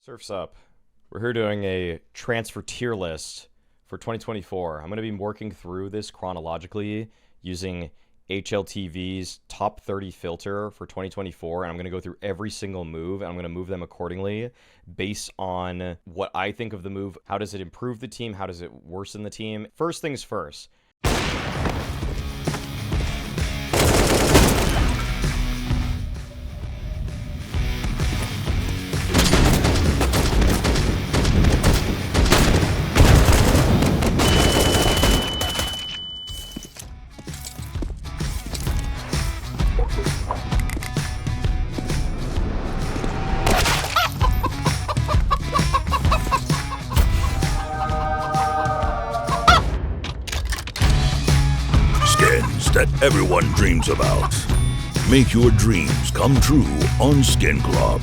Surf's up. We're here doing a transfer tier list for 2024. I'm going to be working through this chronologically using HLTV's top 30 filter for 2024, and I'm going to go through every single move, and I'm going to move them accordingly based on what I think of the move. How does it improve the team? How does it worsen the team? First things first. That everyone dreams about. Make your dreams come true on Skin Club.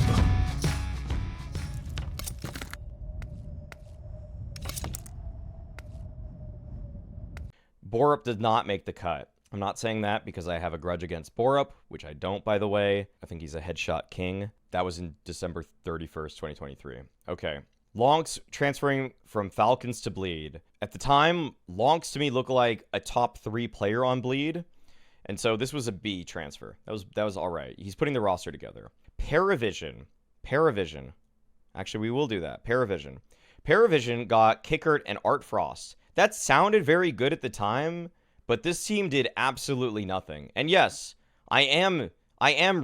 Borup did not make the cut. I'm not saying that because I have a grudge against Borup, which I don't, by the way. I think he's a headshot king. That was in December 31st, 2023. Okay. lauNX transferring from Falcons to Bleed. At the time, lauNX to me looked like a top 3 player on Bleed. And so this was a B transfer. That was all right. He's putting the roster together. PARAVISION. Actually, we will do that. PARAVISION got Qikert and artfrost. That sounded very good at the time, but this team did absolutely nothing. And yes, I am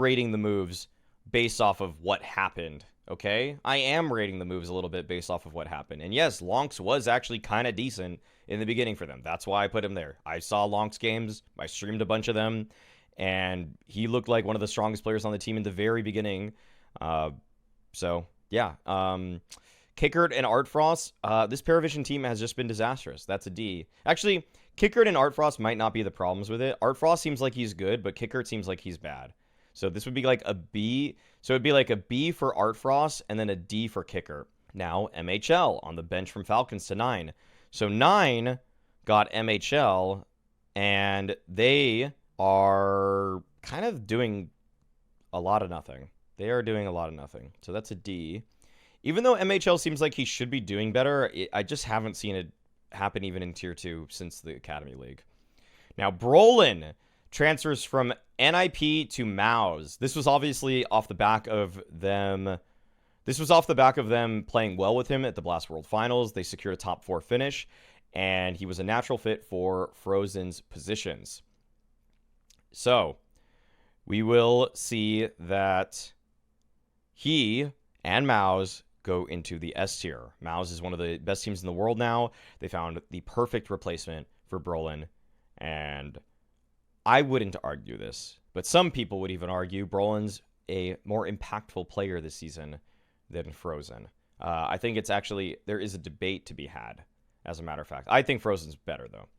rating the moves based off of what happened. Okay, I am rating the moves a little bit based off of what happened. And yes, lauNX was actually kind of decent in the beginning for them. That's why I put him there. I saw lauNX games. I streamed a bunch of them. And he looked like one of the strongest players on the team in the very beginning. So, yeah. Qikert and artfrost. This PARAVISION team has just been disastrous. That's a D. Actually, Qikert and artfrost might not be the problems with it. artfrost seems like he's good, but Qikert seems like he's bad. So this would be like a B. So it'd be like a B for artfrost and then a D for Qikert. Now, MHL on the bench from Falcons to 9. So 9 got MHL, and they are kind of doing a lot of nothing. They are doing a lot of nothing. So that's a D. Even though MHL seems like he should be doing better, I just haven't seen it happen even in Tier 2 since the Academy League. Now, Brollan transfers from NIP to MOUZ. This was obviously off the back of them. This was off the back of them playing well with him at the Blast World Finals. They secured a top 4 finish, and he was a natural fit for frozen's positions. So we will see that he and MOUZ go into the S tier. MOUZ is one of the best teams in the world now. They found the perfect replacement for Brollan, and I wouldn't argue this, but some people would even argue Brollan's a more impactful player this season than frozen. I think it's actually, there is a debate to be had, as a matter of fact. I think frozen's better, though,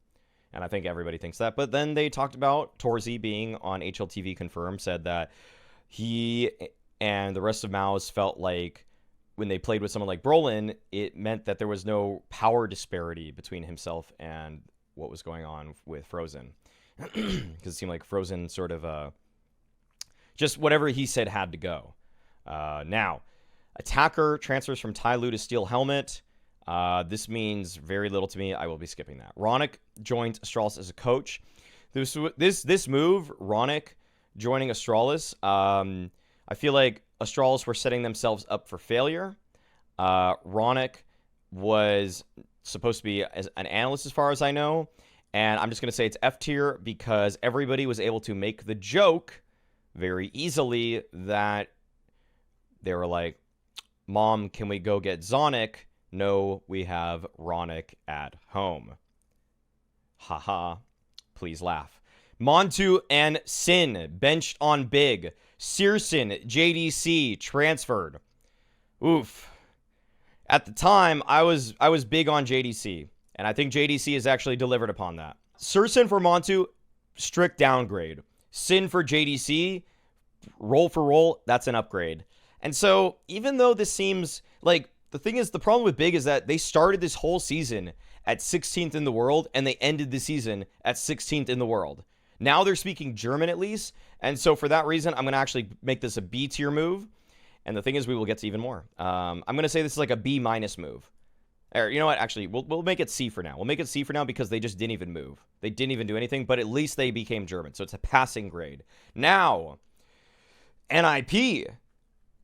and I think everybody thinks that. But then they talked about Torzy being on HLTV Confirmed, said that he and the rest of MOUZ felt like when they played with someone like Brollan, it meant that there was no power disparity between himself and what was going on with frozen. Because it seemed like frozen sort of just whatever he said had to go. Now, attacker transfers from Tyloo to Steel Helmet. This means very little to me. I will be skipping that. lauNX joins Astralis as a coach. This move, lauNX joining Astralis, I feel like Astralis were setting themselves up for failure. lauNX was supposed to be an analyst as far as I know. And I'm just going to say it's F tier because everybody was able to make the joke very easily that they were like, Mom, can we go get Zonic? No, we have lauNX at home. Haha. Please laugh. mantuu and syrsoN benched on big. syrsoN, JDC transferred. Oof. At the time, I was big on JDC. And I think JDC has actually delivered upon that. syrsoN for mantuu, strict downgrade. syrsoN for JDC, roll for roll, that's an upgrade. And so, even though this seems like, the thing is, the problem with Big is that they started this whole season at 16th in the world, and they ended the season at 16th in the world. Now they're speaking German at least, and so for that reason, I'm going to actually make this a B tier move. And the thing is, we will get to even more. I'm going to say this is like a B- move. Or, you know what? Actually, we'll make it C for now. We'll make it C for now because they just didn't even move. They didn't even do anything, but at least they became German. So it's a passing grade. Now, NIP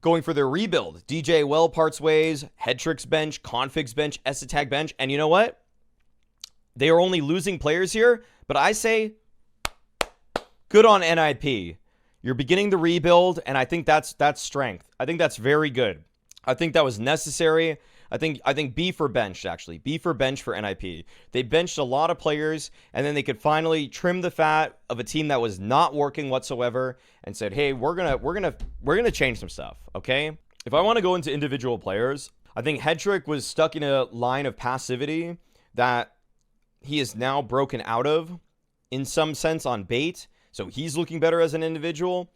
going for their rebuild. DJ Well parts ways, Headtricks bench, Configs bench, sAttack bench. And you know what? They are only losing players here, but I say good on NIP. You're beginning the rebuild, and I think that's strength. I think that's very good. I think that was necessary. I think B for bench, actually. B for bench for NIP. They benched a lot of players, and then they could finally trim the fat of a team that was not working whatsoever and said, hey, we're gonna change some stuff, okay? If I want to go into individual players, I think Headtrick was stuck in a line of passivity that he is now broken out of in some sense on bait. So he's looking better as an individual.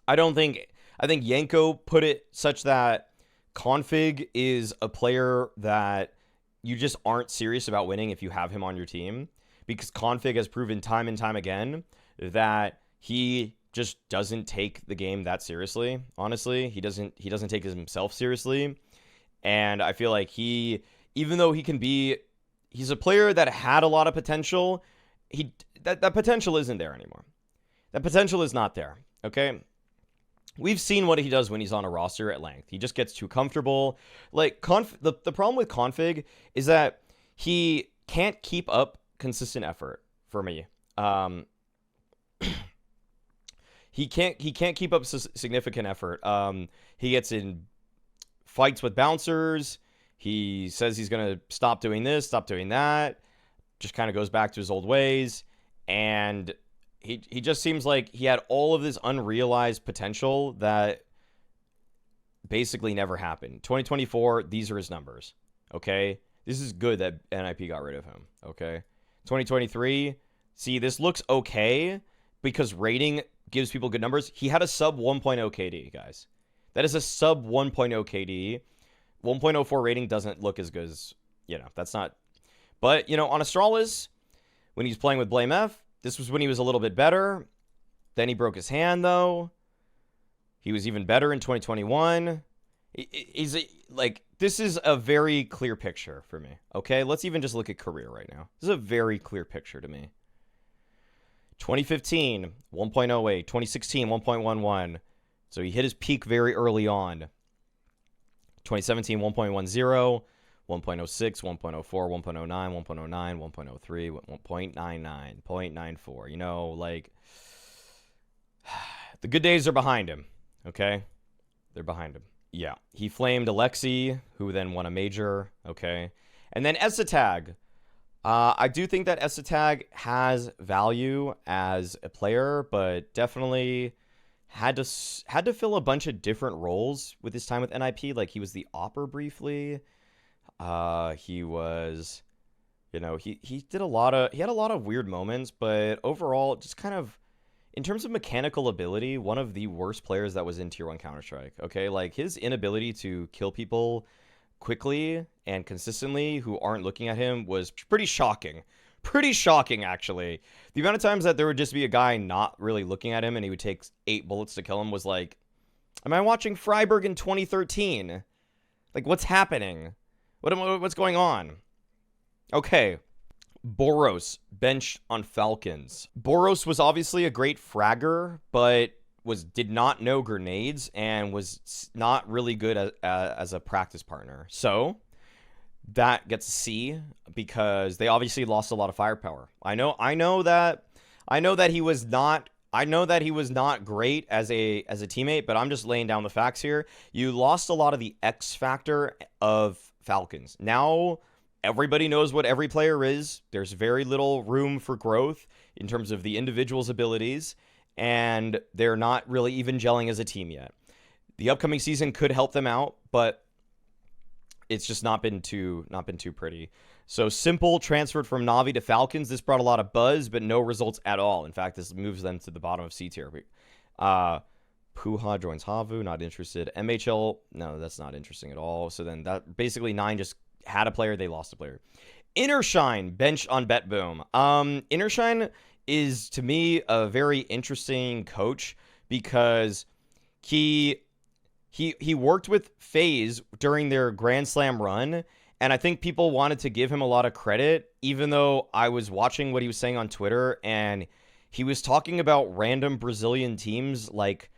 I think Yanko put it such that Config is a player that you just aren't serious about winning if you have him on your team, because Config has proven time and time again that he just doesn't take the game that seriously. Honestly, he doesn't take himself seriously. And I feel like even though he's a player that had a lot of potential, that potential isn't there anymore. That potential is not there, okay? We've seen what he does when he's on a roster at length. He just gets too comfortable. Like, the problem with Config is that he can't keep up consistent effort for me. He can't keep up significant effort. He gets in fights with bouncers. He says he's going to stop doing this, stop doing that. Just kind of goes back to his old ways. And he just seems like he had all of this unrealized potential that basically never happened. 2024, these are his numbers, okay? This is good that NIP got rid of him, okay? 2023, see, this looks okay because rating gives people good numbers. He had a sub 1.0 KD, guys. That is a sub 1.0 KD. 1.04 rating doesn't look as good as, that's not. But, on Astralis, when he's playing with Blame F, this was when he was a little bit better. Then he broke his hand, though. He was even better in 2021. This is a very clear picture for me, okay? Let's even just look at career right now. This is a very clear picture to me. 2015, 1.08. 2016, 1.11. So he hit his peak very early on. 2017, 1.10. 1.06, 1.04, 1.09, 1.09, 1.03, 1.99, 0.94. The good days are behind him, okay? They're behind him. Yeah. He flamed Alexi, who then won a major, okay? And then sAttack. I do think that sAttack has value as a player, but definitely had to fill a bunch of different roles with his time with NIP. Like, he was the AacoR briefly. He was, he had a lot of weird moments, but overall, just kind of, in terms of mechanical ability, one of the worst players that was in Tier 1 Counter-Strike, okay? Like, his inability to kill people quickly and consistently who aren't looking at him was pretty shocking. Pretty shocking, actually. The amount of times that there would just be a guy not really looking at him and he would take 8 bullets to kill him was like, am I watching Freiburg in 2013? Like, what's happening? What's going on? Okay. BOROS, bench on Falcons. BOROS was obviously a great fragger, but did not know grenades and was not really good as a practice partner. So that gets a C because they obviously lost a lot of firepower. I know that he was not great as a teammate, but I'm just laying down the facts here. You lost a lot of the X factor of Falcons. Now everybody knows what every player is. There's very little room for growth in terms of the individual's abilities, and they're not really even gelling as a team yet. The upcoming season could help them out, but it's just not been too pretty. So Simple transferred from Navi to Falcons. This brought a lot of buzz, but no results at all. In fact, this moves them to the bottom of C tier. Puha joins Havu, not interested. MHL, no, that's not interesting at all. So then that basically 9 just had a player, they lost a player. Innershine, bench on BetBoom. Innershine is, to me, a very interesting coach because he he worked with FaZe during their Grand Slam run, and I think people wanted to give him a lot of credit, even though I was watching what he was saying on Twitter, and he was talking about random Brazilian teams like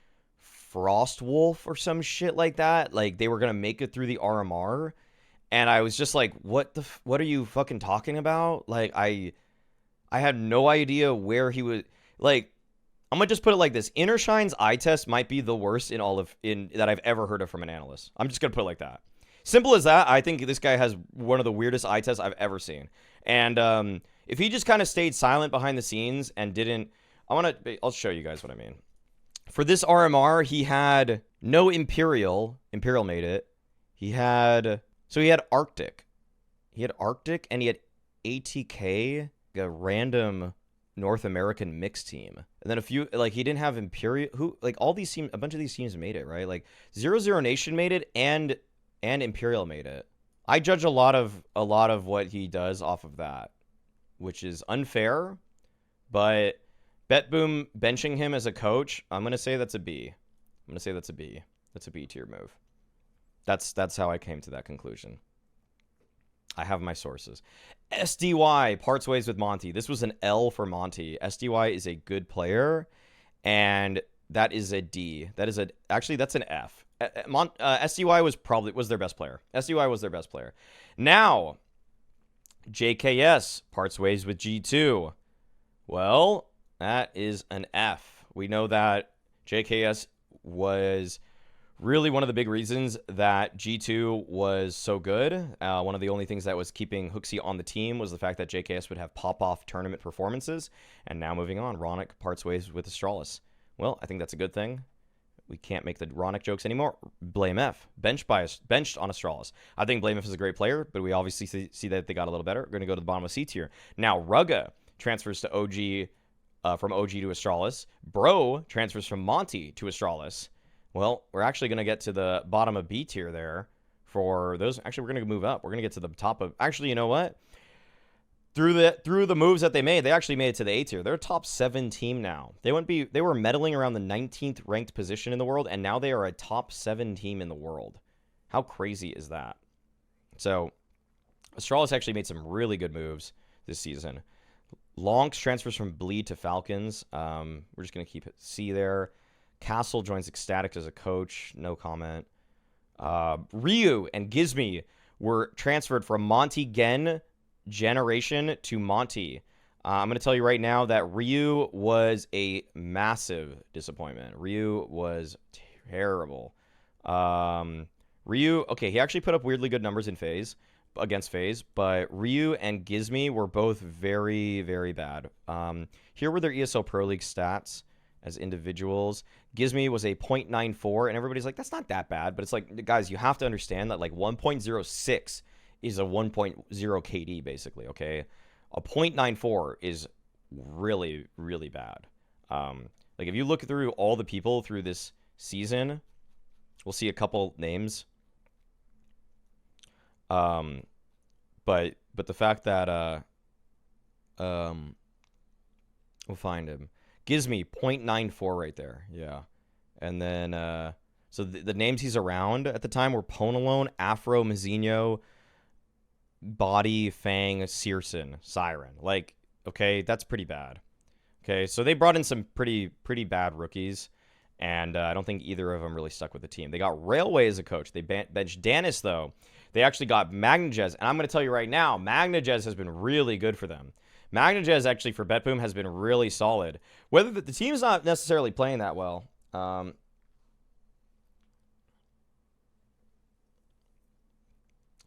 Frostwolf or some shit like that. Like, they were going to make it through the RMR. And I was just like, what are you fucking talking about? Like, I had no idea where he was. Like, I'm going to just put it like this. Innershine's eye test might be the worst that I've ever heard of from an analyst. I'm just going to put it like that. Simple as that. I think this guy has one of the weirdest eye tests I've ever seen. And if he just kind of stayed silent behind the scenes and didn't, I'll show you guys what I mean. For this RMR, he had no Imperial. Imperial made it. He had Arctic. He had Arctic, and he had ATK, a random North American mixed team. And then a few, like, he didn't have Imperial, all these teams, a bunch of these teams made it, right? Like, 00 Nation made it, and Imperial made it. I judge a lot of what he does off of that, which is unfair, but BetBoom benching him as a coach, I'm going to say that's a B. That's a B tier move. That's how I came to that conclusion. I have my sources. SDY parts ways with Monty. This was an L for Monty. SDY is a good player, and that is a D. That's an F. SDY was their best player. SDY was their best player. Now, JKS parts ways with G2. Well, that is an F. We know that JKS was really one of the big reasons that G2 was so good. One of the only things that was keeping hoochc on the team was the fact that JKS would have pop-off tournament performances. And now moving on, lauNX parts ways with Astralis. Well, I think that's a good thing. We can't make the lauNX jokes anymore. Blame F. Benched on Astralis. I think Blame F is a great player, but we obviously see that they got a little better. We're going to go to the bottom of C tier. Now, Rugga transfers to OG, from OG to Astralis. Bro transfers from Monty to Astralis. Well, we're actually going to get to the bottom of B tier there for those. Actually, we're going to move up. We're going to get to the top of... Actually, you know what? Through the moves that they made, they actually made it to the A tier. They're a top 7 team now. They were meddling around the 19th ranked position in the world, and now they are a top 7 team in the world. How crazy is that? So, Astralis actually made some really good moves this season. lauNX transfers from Bleed to Falcons. We're just going to keep it C there. Castle joins Ecstatic as a coach. No comment. Ryu and Gizmy were transferred from Monte Gen generation to Monty. I'm going to tell you right now that Ryu was a massive disappointment. Ryu was terrible. Ryu, okay, he actually put up weirdly good numbers in against FaZe, but Ryu and Gizmy were both very, very bad. Here were their ESL Pro League stats as individuals. Gizmy was a 0.94, and everybody's like, that's not that bad. But it's like, guys, you have to understand that like 1.06 is a 1.0 KD, basically, okay? A 0.94 is really, really bad. Like, if you look through all the people through this season, we'll see a couple names. But the fact that, we'll find him. Gizmy, 0.94 right there, yeah. And then, so the names he's around at the time were Ponalone, Afro, Mazzinho, Body, Fang, syrsoN, Siren. Like, okay, that's pretty bad. Okay, so they brought in some pretty bad rookies, and I don't think either of them really stuck with the team. They got Railway as a coach. They benched Danis, though. They actually got magnojez, and I'm going to tell you right now, magnojez has been really good for them. magnojez, actually, for BetBoom, has been really solid. Whether the team's not necessarily playing that well.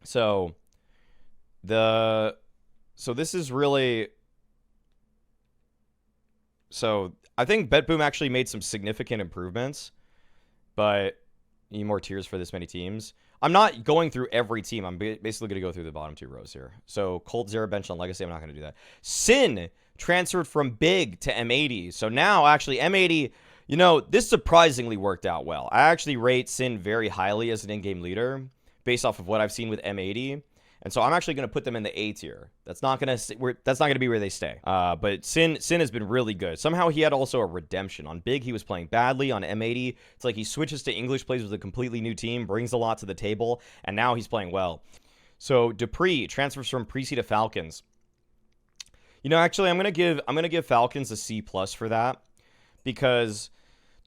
So this is really... So I think BetBoom actually made some significant improvements, but need more tiers for this many teams. I'm not going through every team. I'm basically going to go through the bottom 2 rows here. So Colt Zero bench on Legacy. I'm not going to do that. syrsoN transferred from Big to M80. So now actually M80, you know, this surprisingly worked out well. I actually rate syrsoN very highly as an in-game leader based off of what I've seen with M80. And so I'm actually going to put them in the A tier. That's not going to be where they stay. But syrsoN has been really good. Somehow he had also a redemption. On Big, he was playing badly. On M80, it's like he switches to English, plays with a completely new team, brings a lot to the table, and now he's playing well. So dupreeh transfers from Pre-C to Falcons. You know, actually, I'm gonna give Falcons a C+ for that, because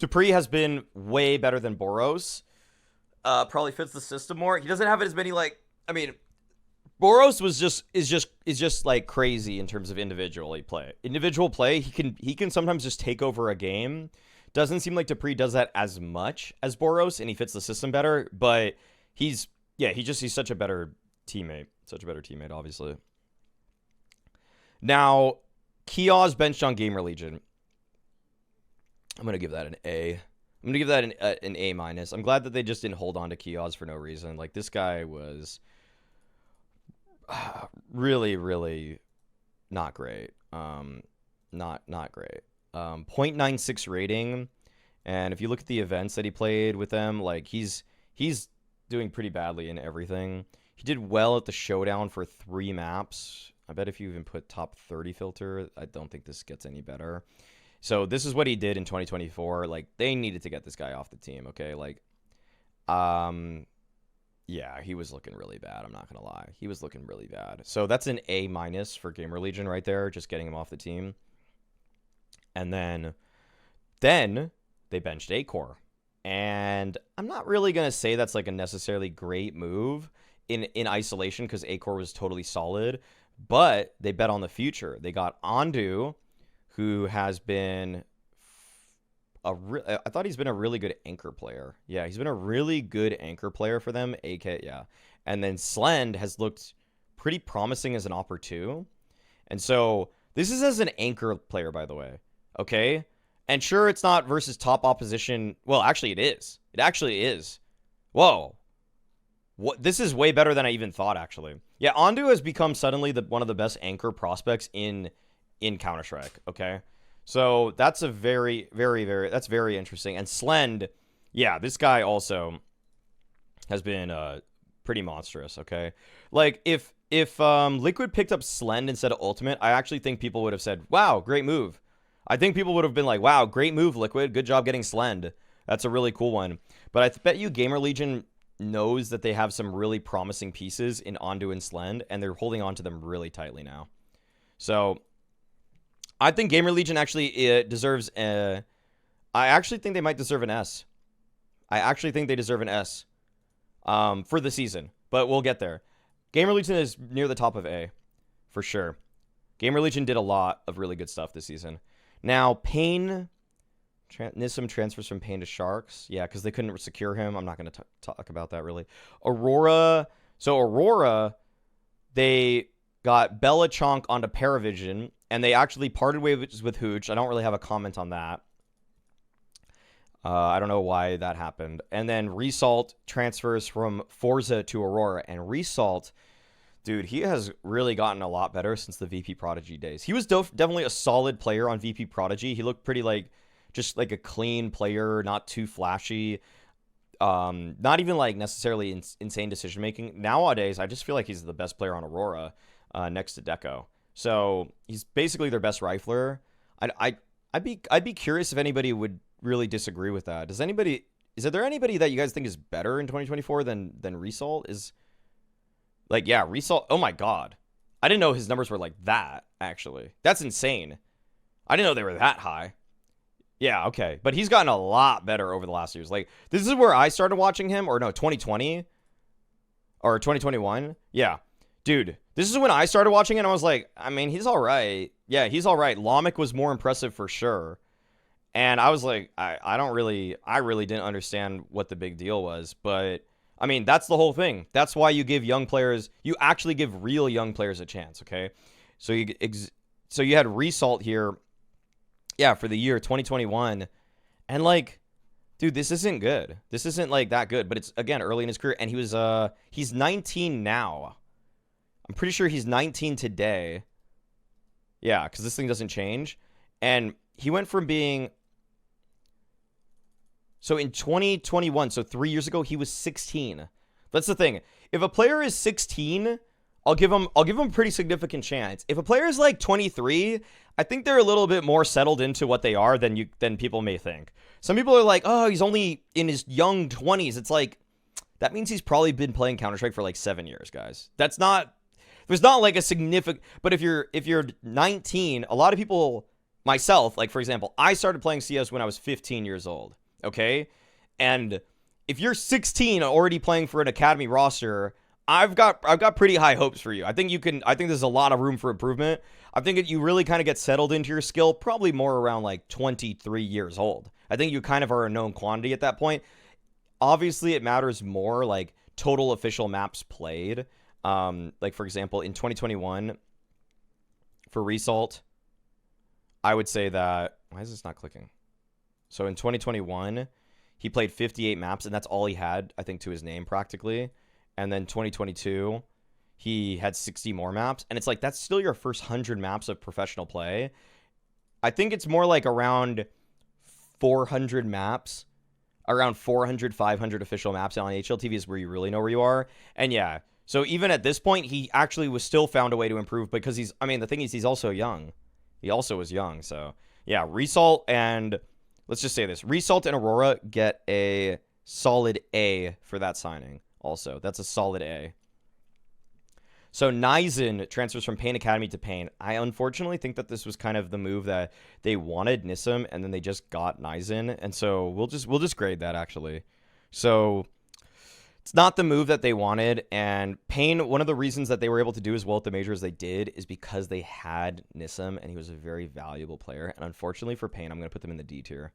dupreeh has been way better than BOROS. Probably fits the system more. He doesn't have as many, like, I mean, BOROS is just like crazy in terms of individual play. He can sometimes just take over a game. Doesn't seem like dupreeh does that as much as BOROS, and he fits the system better. But he's such a better teammate. Obviously. Now, Keoz benched on GamerLegion. I'm gonna give that an A. I'm gonna give that an A-. I'm glad that they just didn't hold on to Keoz for no reason. Like, this guy was really, really not great. Not great. 0.96 rating, and if you look at the events that he played with them, like, he's doing pretty badly in everything. He did well at the showdown for 3 maps. I bet if you even put top 30 filter, I don't think this gets any better. So this is what he did in 2024. Like, they needed to get this guy off the team, okay? Like, yeah, he was looking really bad. I'm not going to lie. He was looking really bad. So that's an A- for GamerLegion right there, just getting him off the team. And then they benched acoR. And I'm not really going to say that's like a necessarily great move in isolation, because acoR was totally solid. But they bet on the future. They got aNdu, who has been I thought he's been a really good anchor player. Yeah, he's been a really good anchor player for them. Yeah. And then syrsoN has looked pretty promising as an AWP too. And so this is as an anchor player, by the way. Okay? And sure, it's not versus top opposition. Well, actually, it is. It actually is. Whoa. What? This is way better than I even thought, actually. Yeah, aNdu has become suddenly one of the best anchor prospects in Counter-Strike, okay? So that's a very, very, that's very interesting. And syrsoN, yeah, this guy also has been pretty monstrous, okay? Like, if Liquid picked up syrsoN instead of Ultimate, I actually think people would have said, wow, great move. I think people would have been like, wow, great move, Liquid. Good job getting syrsoN. That's a really cool one. But I bet you GamerLegion knows that they have some really promising pieces in aNdu and syrsoN, and they're holding on to them really tightly now. So I think GamerLegion actually deserves a... I actually think they might deserve an S. I actually think they deserve an S for the season, but we'll get there. GamerLegion is near the top of A, for sure. GamerLegion did a lot of really good stuff this season. Now, Pain... Nissim transfers from Pain to Sharks. Yeah, because they couldn't secure him. I'm not going to talk about that, really. Aurora. So, Aurora, they got Bella Chonk onto PARAVISION, and they actually parted ways with hooch. I don't really have a comment on that. I don't know why that happened. And then Resalt transfers from Forza to Aurora. And Resalt, dude, he has really gotten a lot better since the VP Prodigy days. He was definitely a solid player on VP Prodigy. He looked pretty like... just like a clean player, not too flashy, not even like necessarily insane decision making. Nowadays, I just feel like he's the best player on Aurora, next to Deco. So he's basically their best rifler. I'd be curious if anybody would really disagree with that. Is there anybody that you guys think is better in 2024 than Resalt? Is like, yeah, Resalt. Oh my god, I didn't know his numbers were like that. Actually, that's insane. I didn't know they were that high. Yeah, okay. But he's gotten a lot better over the last years. Like, this is where I started watching him, or no, 2020 or 2021. Yeah. Dude, this is when I started watching it, and I was like, I mean, he's all right. Yeah, he's all right. lauNX was more impressive for sure. And I was like, I really didn't understand what the big deal was. But, I mean, that's the whole thing. That's why you give young players, you actually give real young players a chance, okay? So you had Resalt here. Yeah, for the year 2021. And like, dude, this isn't good. This isn't like that good, but it's again early in his career, and he's 19 now. I'm pretty sure he's 19 today. Yeah, because this thing doesn't change. And he went from being... So in 2021, so 3 years ago, he was 16. That's the thing. If a player is 16, I'll give him a pretty significant chance. If a player is like 23, I think they're a little bit more settled into what they are than people may think. Some people are like, oh, he's only in his young 20s. It's like, that means he's probably been playing Counter-Strike for like 7 years, guys. There's not like a significant, but if you're 19, a lot of people, myself, like for example, I started playing CS when I was 15 years old, okay? And if you're 16 already playing for an academy roster, I've got pretty high hopes for you. I think there's a lot of room for improvement. I think that you really kind of get settled into your skill probably more around like 23 years old. I think you kind of are a known quantity at that point. Obviously, it matters more like total official maps played. Like for example, in 2021 for Result, I would say that, why is this not clicking? So in 2021, he played 58 maps, and that's all he had, I think, to his name practically. And then 2022, he had 60 more maps. And it's like, that's still your first 100 maps of professional play. I think it's more like around 400 maps, around 400, 500 official maps on HLTV is where you really know where you are. And yeah, so even at this point, he actually was still found a way to improve because the thing is, he's also young. He also was young. So yeah, Result and, let's just say this, Result and Aurora get a solid A for that signing. Also, that's a solid A. So nyezin transfers from Pain Academy to Pain. I unfortunately think that this was kind of the move that they wanted nissom, and then they just got nyezin, and so we'll just grade that actually. So it's not the move that they wanted, and Pain, one of the reasons that they were able to do as well at the major as they did is because they had nissom, and he was a very valuable player. And unfortunately for Pain, I'm going to put them in the D tier.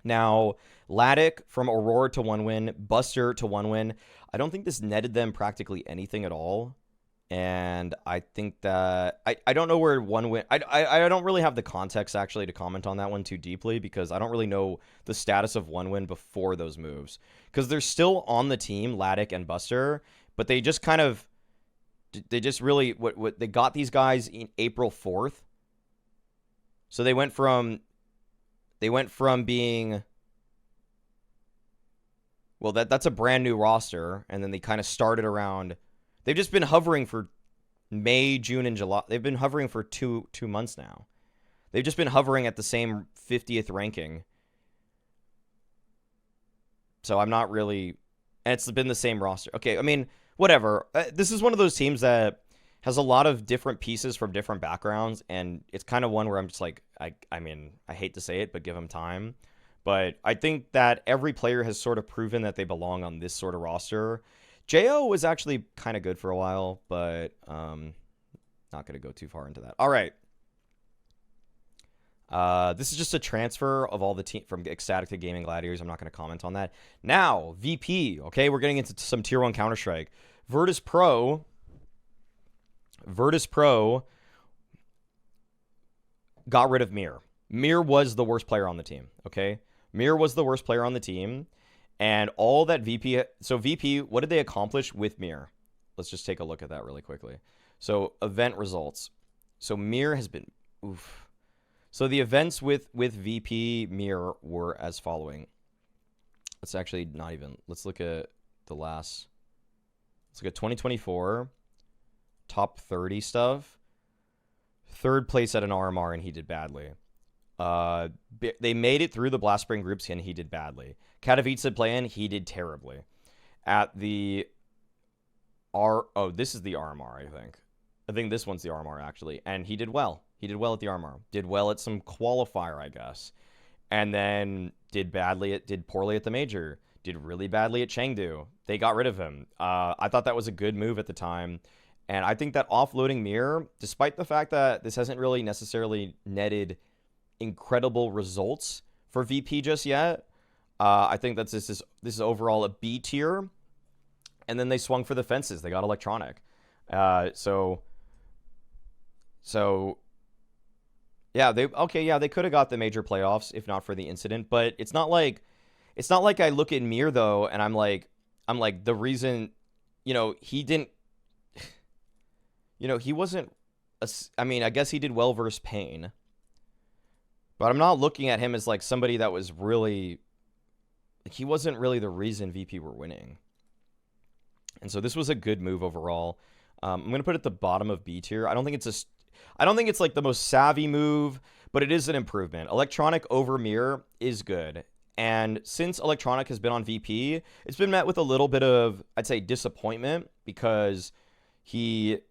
Now, lattykk from Aurora to 1 win, Buster to 1 win. I don't think this netted them practically anything at all. And I think that I don't know where 1 win. I don't really have the context actually to comment on that one too deeply because I don't really know the status of 1 win before those moves. Because they're still on the team, lattykk and Buster, but they just kind of really they got these guys in April 4th. So they went from being, well, that's a brand new roster, and then they kind of started around, they've just been hovering for May, June, and July. They've been hovering for two months now. They've just been hovering at the same 50th ranking. So I'm not really, and it's been the same roster. Okay, I mean, whatever. This is one of those teams that has a lot of different pieces from different backgrounds, and it's kind of one where I'm just like, I mean, I hate to say it, but give them time. But I think that every player has sort of proven that they belong on this sort of roster. Jo was actually kind of good for a while, but not going to go too far into that. All right. This is just a transfer of all the team from Ecstatic to Gaming Gladiators. I'm not going to comment on that. Now, VP. Okay, we're getting into some Tier 1 Counter-Strike. Virtus Pro got rid of MIBR. MIBR was the worst player on the team, okay? MIBR was the worst player on the team, and all that VP... So VP, what did they accomplish with MIBR? Let's just take a look at that really quickly. So event results. So MIBR has been... Oof. So the events with VP MIBR were as following. Let's actually not even... Let's look at the last... Let's look at 2024... top 30 stuff. 3rd place at an RMR, and he did badly. They made it through the Blast Spring groups, and he did badly. Katowice play-in, he did terribly. At the this is the RMR, I think. I think this one's the RMR, actually. And he did well. He did well at the RMR. Did well at some qualifier, I guess. And then did poorly at the major. Did really badly at Chengdu. They got rid of him. I thought that was a good move at the time. And I think that offloading MIBR, despite the fact that this hasn't really necessarily netted incredible results for VP just yet, I think that this is overall a B tier. And then they swung for the fences. They got electronic. So yeah, they could have got the major playoffs if not for the incident. But it's not like I look at MIBR though, and I'm like the reason, he didn't. He wasn't... I mean, I guess he did well versus Pain. But I'm not looking at him as, like, somebody that was really... Like, he wasn't really the reason VP were winning. And so this was a good move overall. I'm going to put it at the bottom of B tier. I don't think it's like the most savvy move, but it is an improvement. Electronic over mirror is good. And since Electronic has been on VP, it's been met with a little bit of, I'd say, disappointment because it's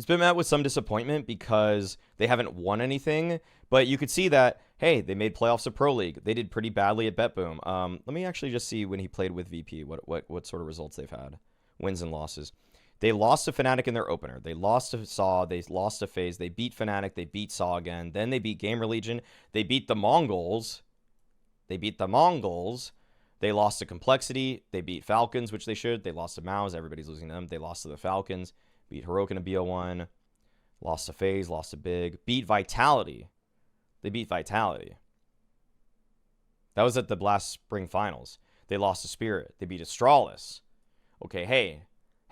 been met with some disappointment because they haven't won anything. But you could see that, hey, they made playoffs of Pro League. They did pretty badly at BetBoom. Let me actually just see when he played with VP, what sort of results they've had. Wins and losses. They lost to Fnatic in their opener. They lost to SAW. They lost to FaZe. They beat Fnatic. They beat SAW again. Then they beat GamerLegion. They beat the Mongols. They lost to Complexity. They beat Falcons, which they should. They lost to MOUZ. Everybody's losing to them. They lost to the Falcons. Beat Heroic in a BO1. Lost to FaZe. Lost to Big. Beat Vitality. They beat Vitality. That was at the last spring finals. They lost to Spirit. They beat Astralis. Okay, hey,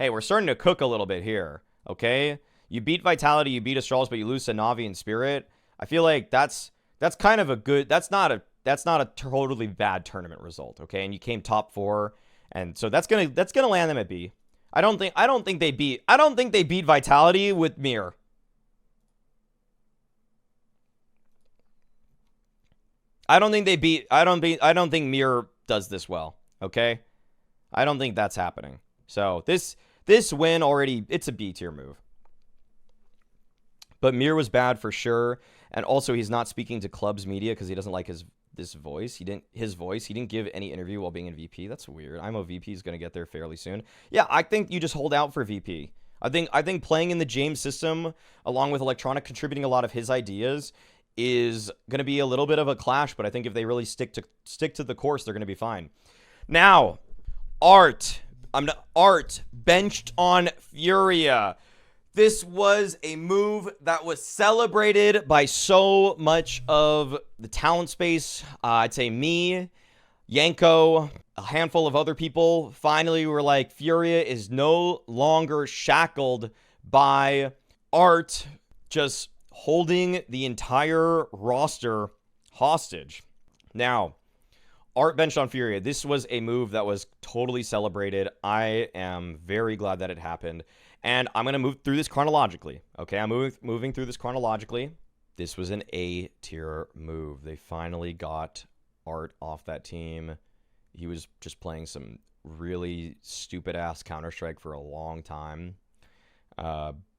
we're starting to cook a little bit here. Okay? You beat Vitality, you beat Astralis, but you lose to Na'Vi and Spirit. I feel like that's kind of a good, that's not a totally bad tournament result, okay? And you came top 4, and so that's gonna land them at B. I don't think they beat Vitality with Mirror. I don't think Mirror does this well, okay? I don't think that's happening. So this win already, it's a B tier move. But Mirror was bad for sure, and also he's not speaking to clubs media because he doesn't like his voice. He didn't give any interview while being in VP. That's weird. IMO VP is going to get there fairly soon. Yeah, I think you just hold out for VP. I think playing in the James system along with Electronic contributing a lot of his ideas is going to be a little bit of a clash, but I think if they really stick to the course, they're going to be fine. Now, Art benched on Furia. This was a move that was celebrated by so much of the talent space. I'd say me, Yanko, a handful of other people finally were like, Furia is no longer shackled by Art just holding the entire roster hostage. Now, Art benched on Furia. This was a move that was totally celebrated. I am very glad that it happened. And I'm going to move through this chronologically. Okay, I'm moving through this chronologically. This was an A-tier move. They finally got Art off that team. He was just playing some really stupid-ass Counter-Strike for a long time.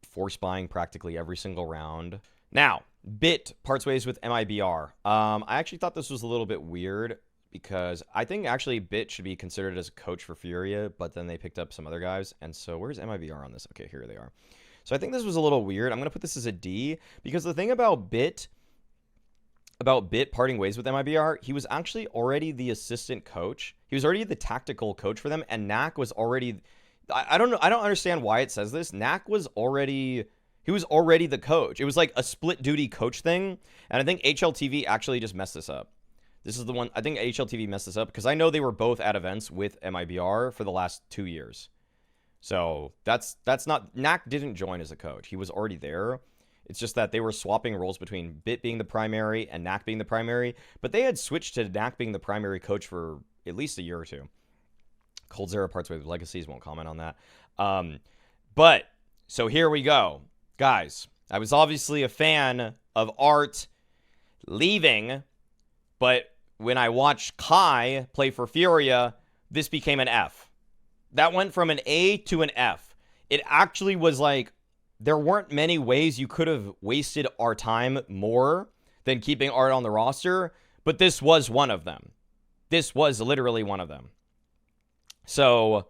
Force buying practically every single round. Now, Bit parts ways with MIBR. I actually thought this was a little bit weird because I think actually Bit should be considered as a coach for Furia, but then they picked up some other guys. And so where's MIBR on this? Okay, here they are. So I think this was a little weird. I'm going to put this as a D because the thing about Bit parting ways with MIBR, he was actually already the assistant coach. He was already the tactical coach for them, and Knack was already... I don't know. I don't understand why it says this. Knack was already... He was already the coach. It was like a split duty coach thing, and I think HLTV actually just messed this up. This is the one, I think HLTV messed this up because I know they were both at events with MIBR for the last 2 years. So that's not, Knack didn't join as a coach. He was already there. It's just that they were swapping roles between Bit being the primary and Knack being the primary, but they had switched to Knack being the primary coach for at least a year or two. Cold Zera parts with Legacies, won't comment on that. But, so here we go. Guys, I was obviously a fan of Art leaving, but when I watched Kai play for Furia, this became an F. That went from an A to an F. It actually was like, there weren't many ways you could have wasted our time more than keeping Art on the roster, but this was one of them. This was literally one of them. So,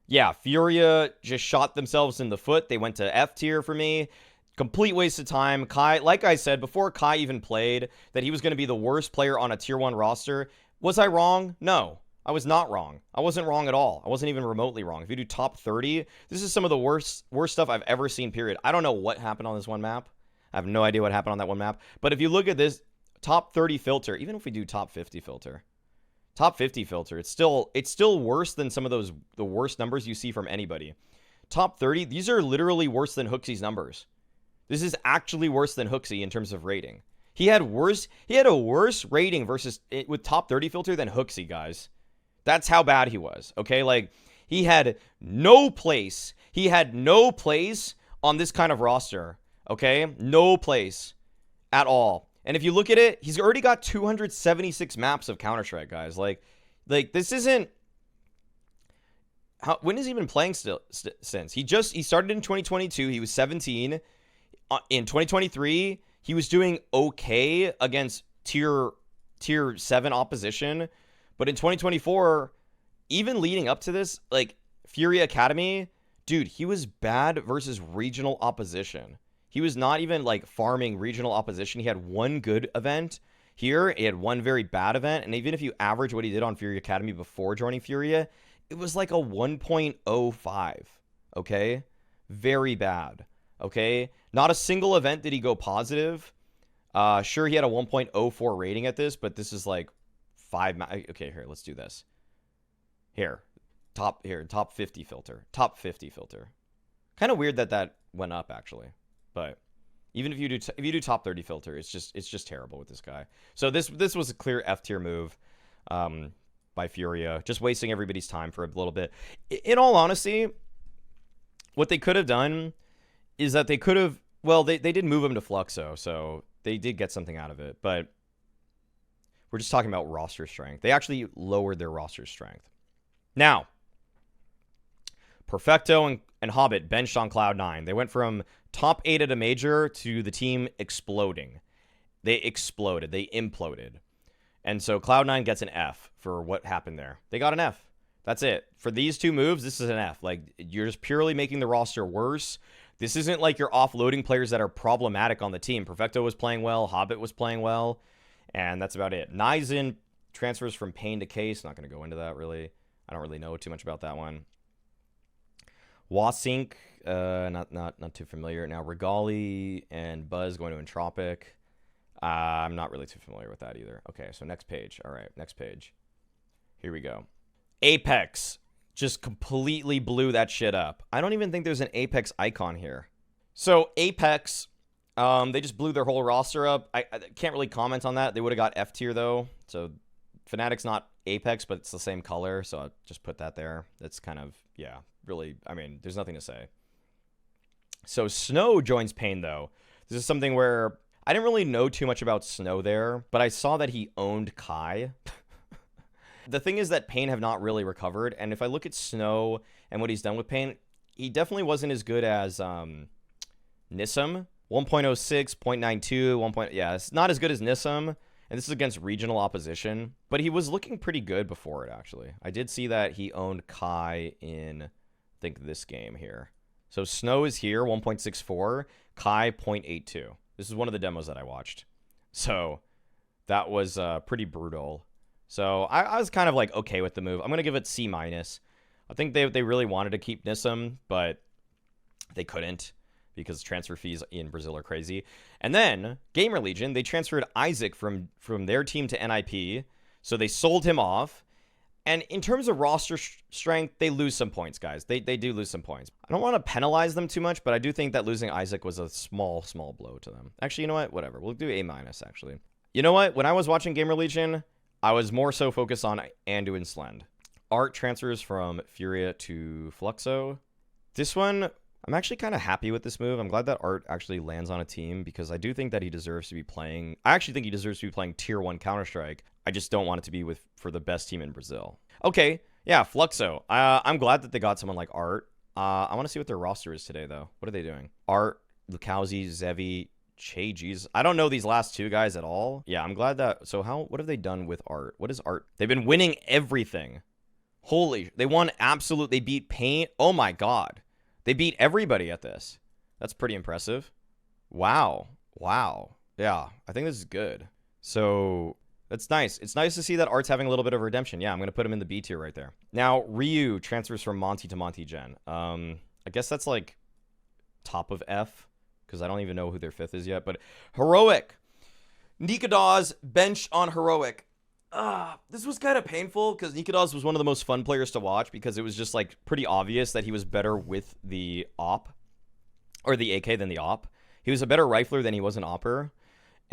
yeah, Furia just shot themselves in the foot. They went to F tier for me. Complete waste of time. Kai, like I said, before Kai even played, that he was going to be the worst player on a tier 1 roster. Was I wrong? No, I was not wrong. I wasn't wrong at all. I wasn't even remotely wrong. If you do top 30, this is some of the worst stuff I've ever seen, period. I don't know what happened on this one map. I have no idea what happened on that one map. But if you look at this top 30 filter, even if we do top 50 filter, it's still worse than some of the worst numbers you see from anybody. Top 30, these are literally worse than Hooksy's numbers. This is actually worse than Hooksy in terms of rating. He had a worse rating versus with top 30 filter than Hooksy, guys. That's how bad he was. Okay, like He had no place. He had no place on this kind of roster. Okay? No place at all. And if you look at it, he's already got 276 maps of Counter-Strike, guys. Like this isn't... when has he been playing since? He started in 2022. He was 17. In 2023, he was doing okay against tier 7 opposition. But in 2024, even leading up to this, like Furia Academy, dude, he was bad versus regional opposition. He was not even like farming regional opposition. He had one good event here. He had one very bad event. And even if you average what he did on Furia Academy before joining Furia, it was like a 1.05. Okay? Very bad. Okay? Not a single event did he go positive. Sure, he had a 1.04 rating at this, but this is like 5. Okay, here, let's do this. Top 50 filter. Top 50 filter. Kind of weird that went up, actually. But even if you do top 30 filter, it's just terrible with this guy. So this was a clear F tier move by Furia, just wasting everybody's time for a little bit. In all honesty, what they could have done is that they could have, well, they did move him to Fluxo, so they did get something out of it. But we're just talking about roster strength. They actually lowered their roster strength. Now, Perfecto and Hobbit benched on Cloud9. They went from top 8 at a major to the team exploding. They exploded. They imploded. And so Cloud9 gets an F for what happened there. They got an F. That's it. For these two moves, this is an F. Like, you're just purely making the roster worse. This isn't like you're offloading players that are problematic on the team. Perfecto was playing well. Hobbit was playing well. And that's about it. nyezin transfers from Pain to Case. Not going to go into that, really. I don't really know too much about that one. wasync, not too familiar. Now, Regali and Buzz going to Entropic. I'm not really too familiar with that either. Okay, so next page. All right, next page. Here we go. Apeks just completely blew that shit up. I don't even think there's an Apeks icon here. So Apeks, they just blew their whole roster up. I can't really comment on that. They would have got F tier though. So Fnatic's not Apeks, but it's the same color. So I'll just put that there. That's kind of, yeah, really, I mean, there's nothing to say. So Snow joins Pain though. This is something where I didn't really know too much about Snow there, but I saw that he owned Kai. The thing is that Pain have not really recovered, and if I look at Snow and what he's done with Pain, he definitely wasn't as good as Nisum. 1.06, 0.92, 1. Yeah, it's not as good as Nisum, and this is against regional opposition, but he was looking pretty good before it, actually. I did see that he owned Kai in, I think, this game here. So Snow is here, 1.64, Kai 0.82. This is one of the demos that I watched. So that was pretty brutal. So I was kind of like okay with the move. I'm going to give it C-. I think they really wanted to keep Nisum, but they couldn't because transfer fees in Brazil are crazy. And then GamerLegion, they transferred isak from their team to NIP. So they sold him off. And in terms of roster strength, they lose some points, guys. They do lose some points. I don't want to penalize them too much, but I do think that losing isak was a small blow to them. Actually, you know what? Whatever. We'll do A-, actually. You know what? When I was watching GamerLegion, I was more so focused on aNdu and Slend. Art transfers from Furia to Fluxo. This one, I'm actually kind of happy with this move. I'm glad that Art actually lands on a team because I do think that he deserves to be playing. I actually think he deserves to be playing Tier 1 Counter-Strike. I just don't want it to be for the best team in Brazil. Okay, yeah, Fluxo. I'm glad that they got someone like Art. I want to see what their roster is today, though. What are they doing? Art, Lukowski, Zevi, Jeez, I don't know these last two guys at all. Yeah, I'm glad that. So what have they done with Art? What is Art? They've been winning everything. Holy, they won absolute. They beat Pain. Oh my God, they beat everybody at this. That's pretty impressive. Wow. Yeah, I think this is good. So that's nice. It's nice to see that Art's having a little bit of redemption. Yeah, I'm gonna put him in the B tier right there. Now Ryu transfers from Monte to Monte Gen. I guess that's like top of F, because I don't even know who their fifth is yet. But Heroic. nicoodoz bench on Heroic. This was kind of painful because nicoodoz was one of the most fun players to watch because it was just like pretty obvious that he was better with the op or the AK than the op. He was a better rifler than he was an opper.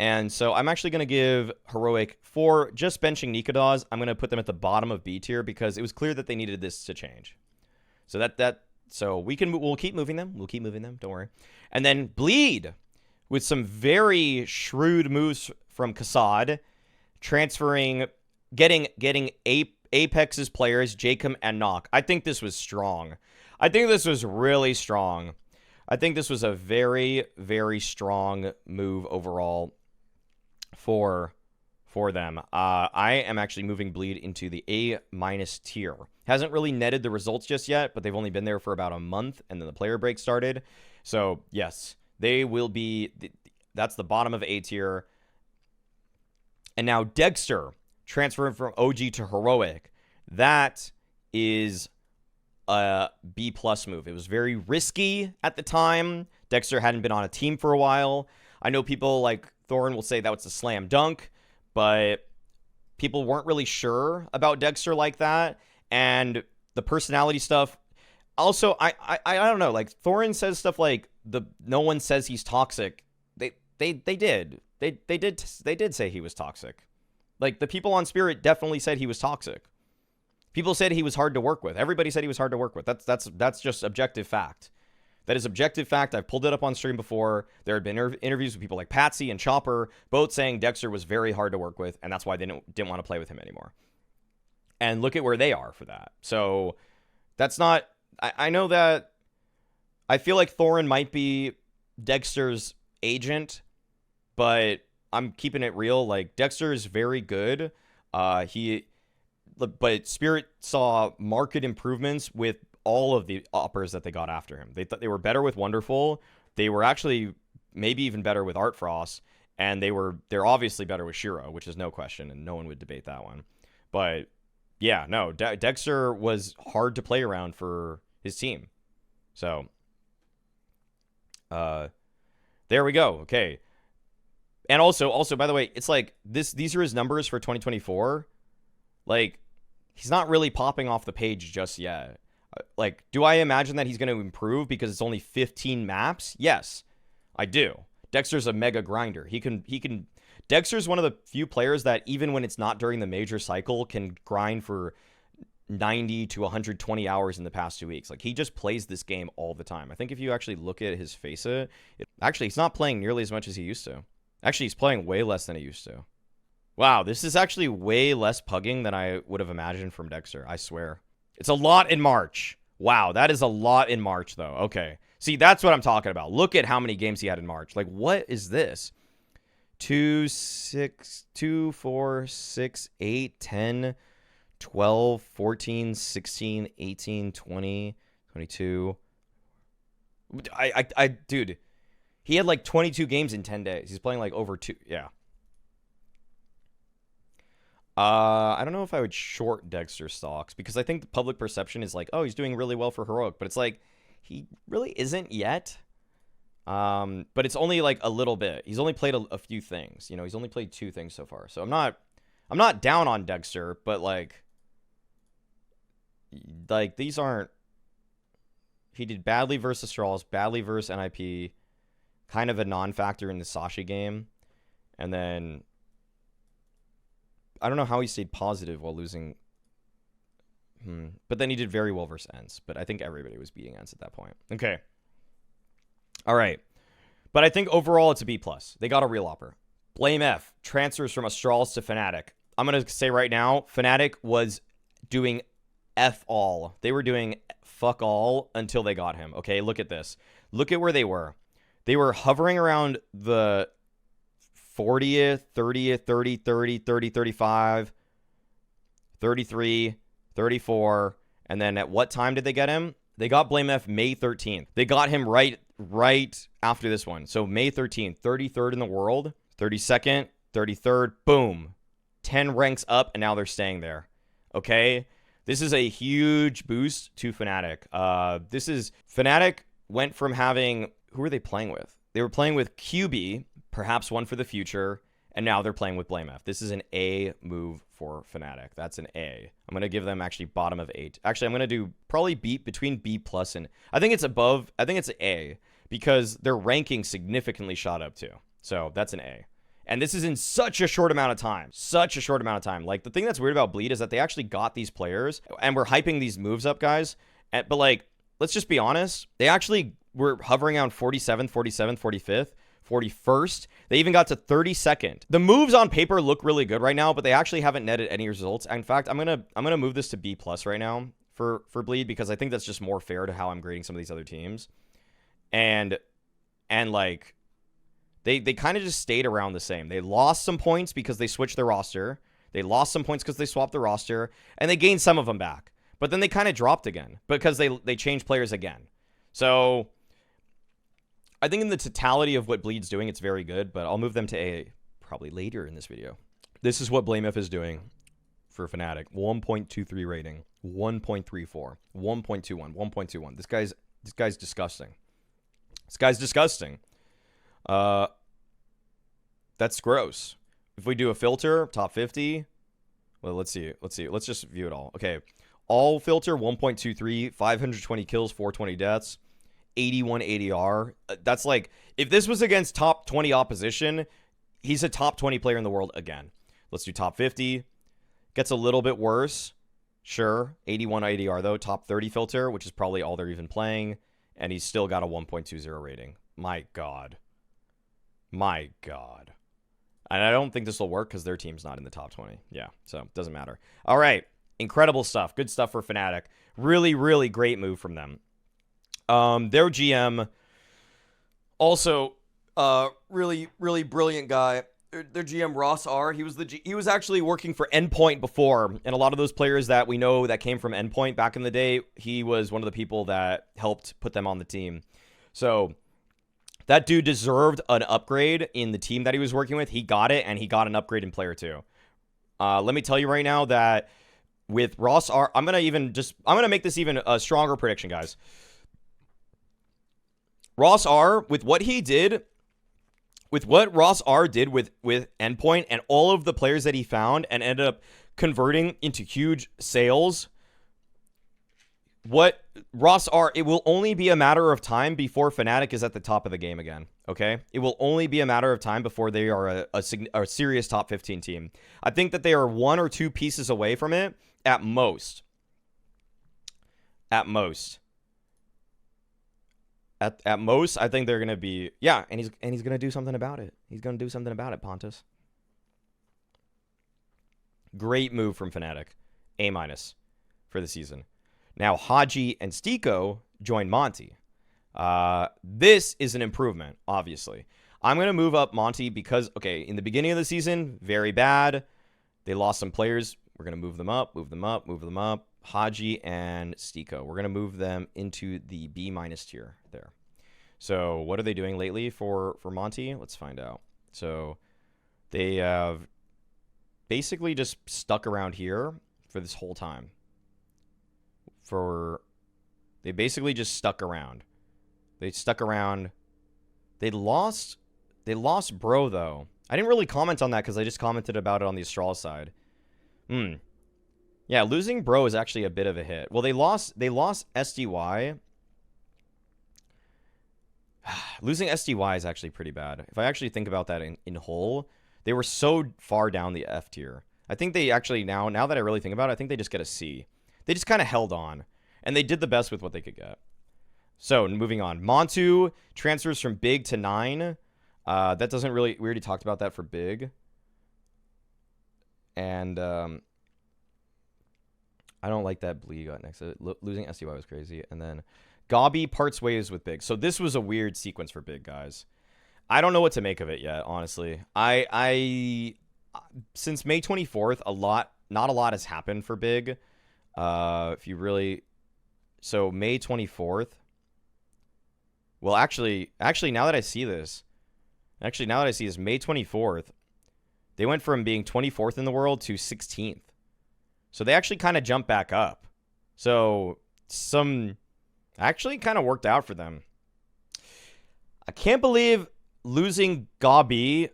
And so I'm actually going to give Heroic, for just benching nicoodoz, I'm going to put them at the bottom of B tier because it was clear that they needed this to change. So so we'll keep moving them. We'll keep moving them. Don't worry. And then Bleed with some very shrewd moves from Kasad, transferring, getting Apex's players, jkaem and Nock. I think this was strong. I think this was really strong. I think this was a very, very strong move overall for them. I am actually moving Bleed into the A- tier. Hasn't really netted the results just yet, but they've only been there for about a month, and then the player break started. So, yes, they will be... That's the bottom of A tier. And now Dexter, transferring from OG to Heroic. That is a B+ move. It was very risky at the time. Dexter hadn't been on a team for a while. I know people like Thorin will say that was a slam dunk, but people weren't really sure about Dexter like that. And the personality stuff. Also, I don't know. Like Thorin says stuff like no one says he's toxic. They did. They did say he was toxic. Like the people on Spirit definitely said he was toxic. People said he was hard to work with. Everybody said he was hard to work with. That's just objective fact. That is objective fact. I've pulled it up on stream before. There had been interviews with people like Patsy and Chopper, both saying Dexter was very hard to work with, and that's why they didn't want to play with him anymore. And look at where they are for that. So that's not... I know that... I feel like Thorin might be Dexter's agent, but I'm keeping it real. Like, Dexter is very good. But Spirit saw marked improvements with all of the uppers that they got after him. They thought they were better with Wonderful. They were actually maybe even better with Art Frost, and they're obviously better with Shiro, which is no question, and no one would debate that one. But yeah, no, Dexter was hard to play around for his team. So there we go. Okay. And also by the way, it's like these are his numbers for 2024. Like, he's not really popping off the page just yet. Like, do I imagine that he's going to improve because it's only 15 maps? Yes, I do. Dexter's a mega grinder. He can. Dexter's one of the few players that even when it's not during the major cycle can grind for 90 to 120 hours in the past 2 weeks. Like, he just plays this game all the time. I think if you actually look at his FACEIT, actually, he's not playing nearly as much as he used to. Actually, he's playing way less than he used to. Wow, this is actually way less pugging than I would have imagined from Dexter, I swear. It's a lot in March. Wow, that is a lot in March, though. Okay. See, that's what I'm talking about. Look at how many games he had in March. Like, what is this? 2, 6, 2, 4, 6, 8, 10, 12, 14, 16, 18, 20, 22. Dude, he had like 22 games in 10 days. He's playing like over 2. Yeah. I don't know if I would short Dexter stocks because I think the public perception is like, oh, he's doing really well for Heroic, but it's like he really isn't yet. But it's only like a little bit. He's only played a few things. You know, he's only played 2 things so far. So I'm not down on Dexter, but like these aren't. He did badly versus Astralis, badly versus NIP, kind of a non-factor in the Sashi game, and then. I don't know how he stayed positive while losing. But then he did very well versus Ents. But I think everybody was beating Ents at that point. Okay. All right. But I think overall it's a B+. They got a real upper. Blame F. Transfers from Astralis to Fnatic. I'm going to say right now, Fnatic was doing F all. They were doing fuck all until they got him. Okay, look at this. Look at where they were. They were hovering around the 40th, 30th, 30, 30, 30, 35, 33, 34. And then at what time did they get him? They got Blame F May 13th. They got him right after this one. So May 13th, 33rd in the world, 32nd, 33rd, boom. 10 ranks up, and now they're staying there. Okay? This is a huge boost to Fnatic. Fnatic went from having... Who were they playing with? They were playing with QB, perhaps one for the future, and now they're playing with Blame F. This is an A move for Fnatic. That's an A. I'm going to give them actually bottom of 8. Actually, I'm going to do probably between B+ and... I think it's above... I think it's an A, because their ranking significantly shot up too. So that's an A. And this is in such a short amount of time. Such a short amount of time. Like, the thing that's weird about Bleed is that they actually got these players, and we're hyping these moves up, guys, But like, let's just be honest. They actually were hovering around 47th, 47th, 45th, 41st. They even got to 32nd. The moves on paper look really good right now, but they actually haven't netted any results. In fact, I'm gonna move this to B+ right now for Bleed, because I think that's just more fair to how I'm grading some of these other teams. And like, they kind of just stayed around the same. They lost some points because they switched their roster. They lost some points because they swapped the roster, and they gained some of them back. But then they kind of dropped again because they changed players again. So I think in the totality of what Bleed's doing, it's very good, but I'll move them to A probably later in this video. This is what BlameF is doing for Fnatic. 1.23 rating, 1.34, 1.21, 1.21. This guy's disgusting. This guy's disgusting. That's gross. If we do a filter, top 50, well, let's see. Let's just view it all. Okay. All filter, 1.23, 520 kills, 420 deaths, 81 ADR. That's like, if this was against top 20 opposition, he's a top 20 player in the world again. Let's do top 50. Gets a little bit worse. Sure. 81 ADR, though. Top 30 filter, which is probably all they're even playing. And he's still got a 1.20 rating. My God. My God. And I don't think this will work because their team's not in the top 20. Yeah, so it doesn't matter. All right. Incredible stuff. Good stuff for Fnatic. Really, really great move from them. Their GM, also, really, really brilliant guy. Their GM, Ross R. He was actually working for Endpoint before, and a lot of those players that we know that came from Endpoint back in the day, he was one of the people that helped put them on the team. So that dude deserved an upgrade in the team that he was working with. He got it, and he got an upgrade in player 2. Let me tell you right now that with Ross R, I'm gonna make this even a stronger prediction, guys. Ross R, with what he did, with what Ross R did with Endpoint and all of the players that he found and ended up converting into huge sales, what Ross R, it will only be a matter of time before Fnatic is at the top of the game again, okay? It will only be a matter of time before they are a serious top 15 team. I think that they are 1 or 2 pieces away from it at most. At most. At most, I think they're going to be... Yeah, and he's going to do something about it. He's going to do something about it, Pontus. Great move from Fnatic. A- for the season. Now, Haji and Stiko join Monte. This is an improvement, obviously. I'm going to move up Monte because, okay, in the beginning of the season, very bad. They lost some players. We're going to move them up, move them up, move them up. Haji and Stiko. We're going to move them into the B- tier there. So what are they doing lately for Monte? Let's find out. So they have basically just stuck around here for this whole time. They basically just stuck around. They stuck around. They lost Bro, though. I didn't really comment on that because I just commented about it on the Astralis side. Yeah, losing Bro is actually a bit of a hit. Well, they lost SDY. Losing SDY is actually pretty bad. If I actually think about that in whole, they were so far down the F tier. I think they actually, now that I really think about it, I think they just get a C. They just kind of held on, and they did the best with what they could get. So, moving on. mantuu transfers from Big to 9. That doesn't really... We already talked about that for Big. And I don't like that Bleed got next to it. Losing SDY was crazy. And then Gabi parts ways with Big. So this was a weird sequence for Big, guys. I don't know what to make of it yet, honestly. Since May 24th, not a lot has happened for Big. If you really... So May 24th. Well, actually, now that I see this, May 24th, they went from being 24th in the world to 16th. So they actually kind of jumped back up. So actually kind of worked out for them. I can't believe losing Gabi.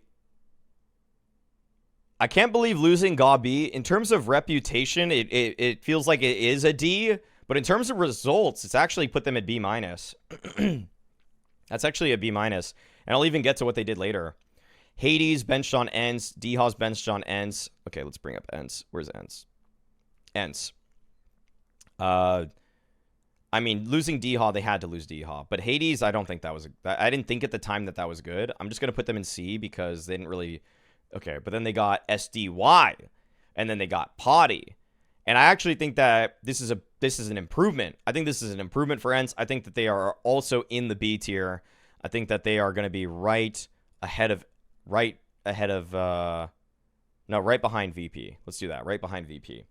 In terms of reputation, it feels like it is a D. But in terms of results, it's actually put them at B-. That's actually a B-. And I'll even get to what they did later. Hades benched on Ents. D-Haws benched on Ents. Okay, let's bring up Ents. Where's Ents? Ents. I mean, losing D-Haw, they had to lose D-Haw. But Hades, I don't think that was... I didn't think at the time that was good. I'm just going to put them in C because they didn't really... Okay, but then they got SDY. And then they got Potty. And I actually think that this is an improvement. I think this is an improvement for Ents. I think that they are also in the B tier. I think that they are going to be right behind VP. Let's do that. Right behind VP.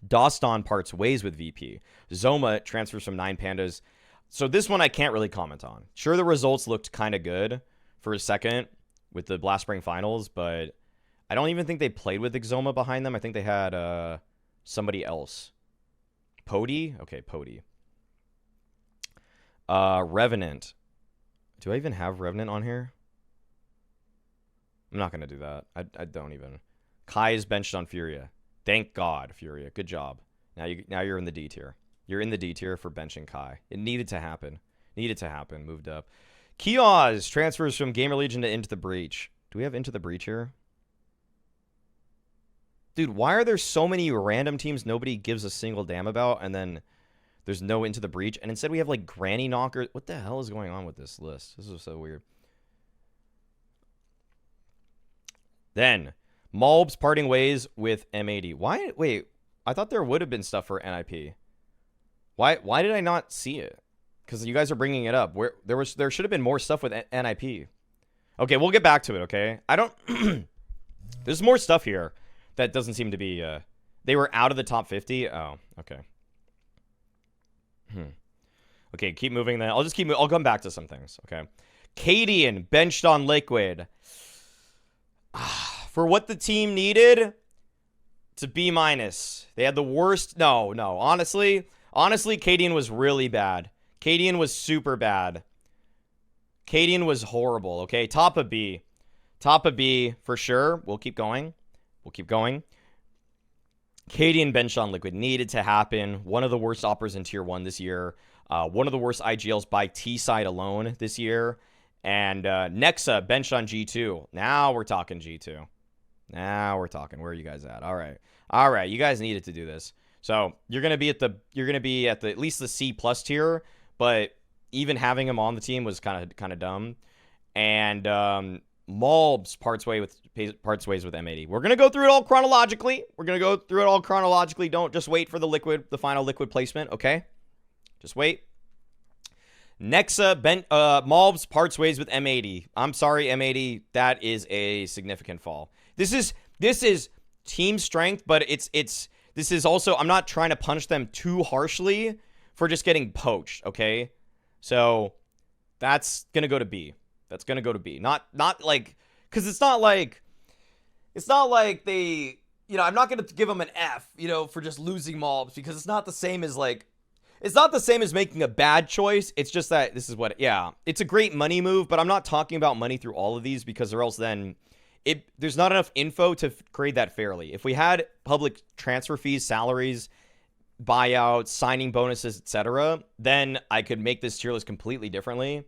Doston parts ways with VP. Zoma transfers from 9pandas. So this one I can't really comment on. Sure, the results looked kind of good for a second with the Blast Spring Finals, but I don't even think they played with Exoma behind them. I think they had somebody else. Pody? Okay, Pody. Revenant. Do I even have Revenant on here? I'm not going to do that. I don't even. Kai is benched on Furia. Thank God, Furia. Good job. Now you're in the D tier. You're in the D tier for benching Kai. It needed to happen. Moved up. Keoz transfers from GamerLegion to Into the Breach. Do we have Into the Breach here? Dude, why are there so many random teams nobody gives a single damn about, and then there's no Into the Breach, and instead we have like Granny Knocker? What the hell is going on with this list? This is so weird. Then Mulb's parting ways with M80. Why? Wait, I thought there would have been stuff for NIP. Why did I not see it? Because you guys are bringing it up. There should have been more stuff with NIP. Okay, we'll get back to it. Okay, I don't. There's more stuff here that doesn't seem to be. They were out of the top 50. Oh, okay. Okay, keep moving. Then I'll come back to some things. Okay, Cadian benched on Liquid. For what the team needed, it's a B-. They had the worst. No. Honestly, Cadian was really bad. Cadian was super bad. Cadian was horrible. Okay, top of B for sure. We'll keep going. Cadian bench on Liquid needed to happen. One of the worst operas in tier 1 this year. One of the worst IGLs by T side alone this year. And Nexa benched on G2. Now we're talking G2. Where are you guys at? All right. You guys needed to do this. So you're gonna be at at least the C+ tier, but even having him on the team was kind of dumb. And Mulbs parts ways with M80. We're gonna go through it all chronologically. Don't just wait for the final liquid placement. Okay, just wait. Nexa Mulbs parts ways with M80. I'm sorry, M80. That is a significant fall. This is team strength, but this is also, I'm not trying to punish them too harshly for just getting poached, okay? So that's gonna go to B. Not like, because it's not like they, I'm not gonna give them an F, for just losing Mulbs, because it's not the same as making a bad choice. It's just that this is it's a great money move, but I'm not talking about money through all of these, because or else then there's not enough info to grade that fairly. If we had public transfer fees, salaries, buyouts, signing bonuses, etc., then I could make this tier list completely differently.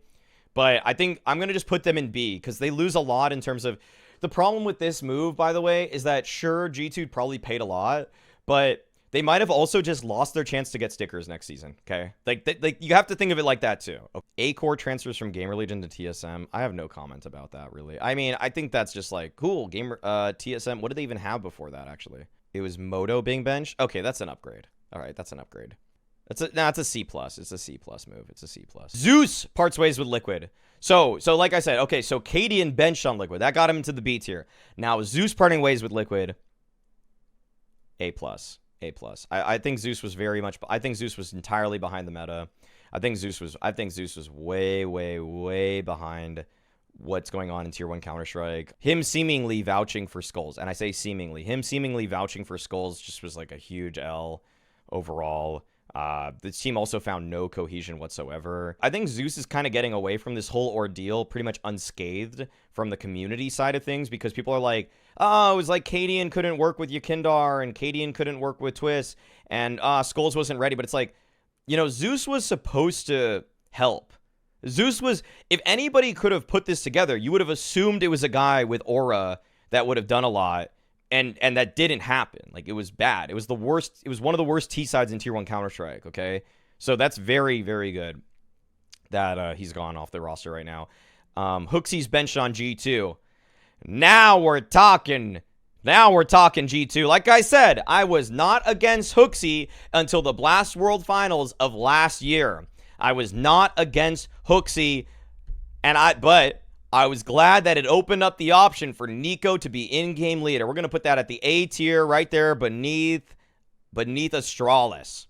But I think I'm going to just put them in B, because they lose a lot in terms of... The problem with this move, by the way, is that sure, G2 probably paid a lot, but they might have also just lost their chance to get stickers next season, okay? Like you have to think of it like that, too. acoR transfers from GamerLegion to TSM. I have no comment about that, really. I mean, I think that's just like, cool, TSM, what did they even have before that, actually? It was Moto being benched? Okay, that's an upgrade. All right, that's an upgrade. It's a C+. It's a C+ move. It's a C+. Zeus parts ways with Liquid. So like I said, okay, so Cadian benched on Liquid. That got him into the B tier. Now, Zeus parting ways with Liquid. A+. I think Zeus was entirely behind the meta. I think Zeus was way behind what's going on in tier 1 Counter-Strike. Him seemingly vouching for Skulls, and I say seemingly. Him seemingly vouching for Skulls just was like a huge L overall. The team also found no cohesion whatsoever. I think Zeus is kind of getting away from this whole ordeal pretty much unscathed from the community side of things, because people are like, oh, it was like Cadian couldn't work with Yakindar and Cadian couldn't work with Twist and Skulls wasn't ready. But it's like, Zeus was supposed to help. Zeus was, if anybody could have put this together, you would have assumed it was a guy with aura that would have done a lot. And that didn't happen. Like, it was bad. It was the worst. It was one of the worst T sides in tier 1 Counter-Strike, okay? So that's very, very good that he's gone off the roster right now. Hooksy's benched on G2. Now we're talking G2. Like I said, I was not against Hooksy until the Blast World Finals of last year. I was not against Hooksy, but I was glad that it opened up the option for Nico to be in-game leader. We're going to put that at the A tier right there beneath Astralis.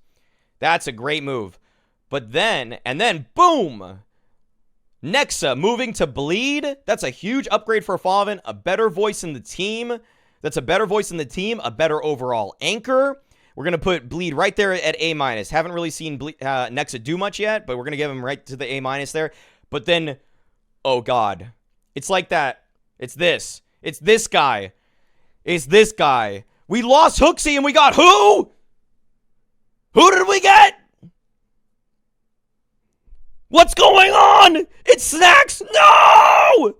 That's a great move. But then, boom! Nexa moving to Bleed. That's a huge upgrade for Favin. A better voice in the team. That's a better voice in the team. A better overall anchor. We're going to put Bleed right there at A-. Haven't really seen Nexa do much yet, but we're going to give him right to the A- there. But then, oh God. It's like that. It's this. It's this guy. It's this guy. We lost Hooksy and we got who? Who did we get? What's going on? It's Snacks. No!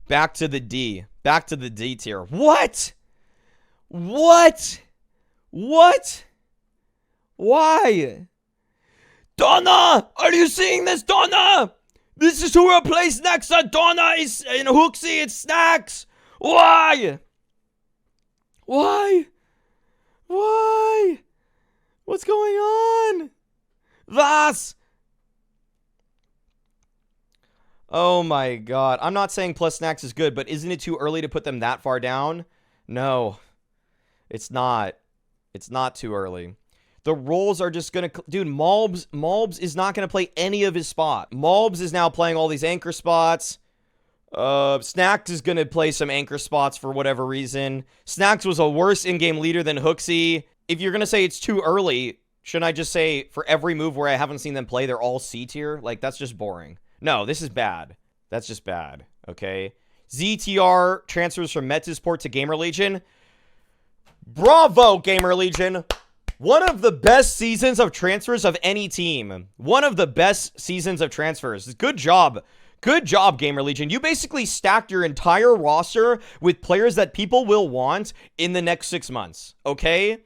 Back to the D. Back to the D tier. What? What? What? Why? Donna! Are you seeing this, Donna? This is who replaced Nexa. Donna is in Hooksy. It's Snacks. Why? Why? Why? What's going on? Was? Oh my God. I'm not saying plus Snacks is good, but isn't it too early to put them that far down? No. It's not. It's not too early. The roles are just going to... Dude, MOUZ is not going to play any of his spot. MOUZ is now playing all these anchor spots. Snacks is going to play some anchor spots for whatever reason. Snacks was a worse in-game leader than Hooksy. If you're going to say it's too early, shouldn't I just say for every move where I haven't seen them play, they're all C tier? Like, that's just boring. No, this is bad. That's just bad, okay? ZTR transfers from Metasport to GamerLegion. Bravo, GamerLegion. One of the best seasons of transfers of any team. One of the best seasons of transfers. Good job. Good job, GamerLegion. You basically stacked your entire roster with players that people will want in the next 6 months, okay?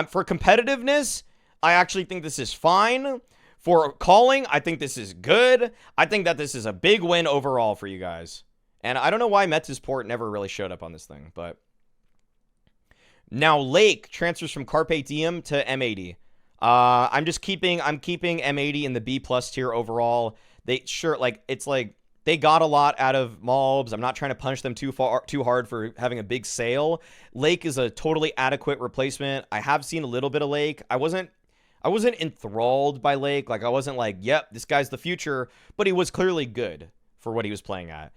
For competitiveness, I actually think this is fine. For calling, I think this is good. I think that this is a big win overall for you guys. And I don't know why Metasport never really showed up on this thing, but... Now, Lake transfers from Carpe Diem to M80. I'm keeping M80 in the B+ tier overall. They got a lot out of MOUZ. I'm not trying to punish them too hard for having a big sale. Lake is a totally adequate replacement. I have seen a little bit of Lake. I wasn't enthralled by Lake. Like, I wasn't like, yep, this guy's the future, but he was clearly good for what he was playing at.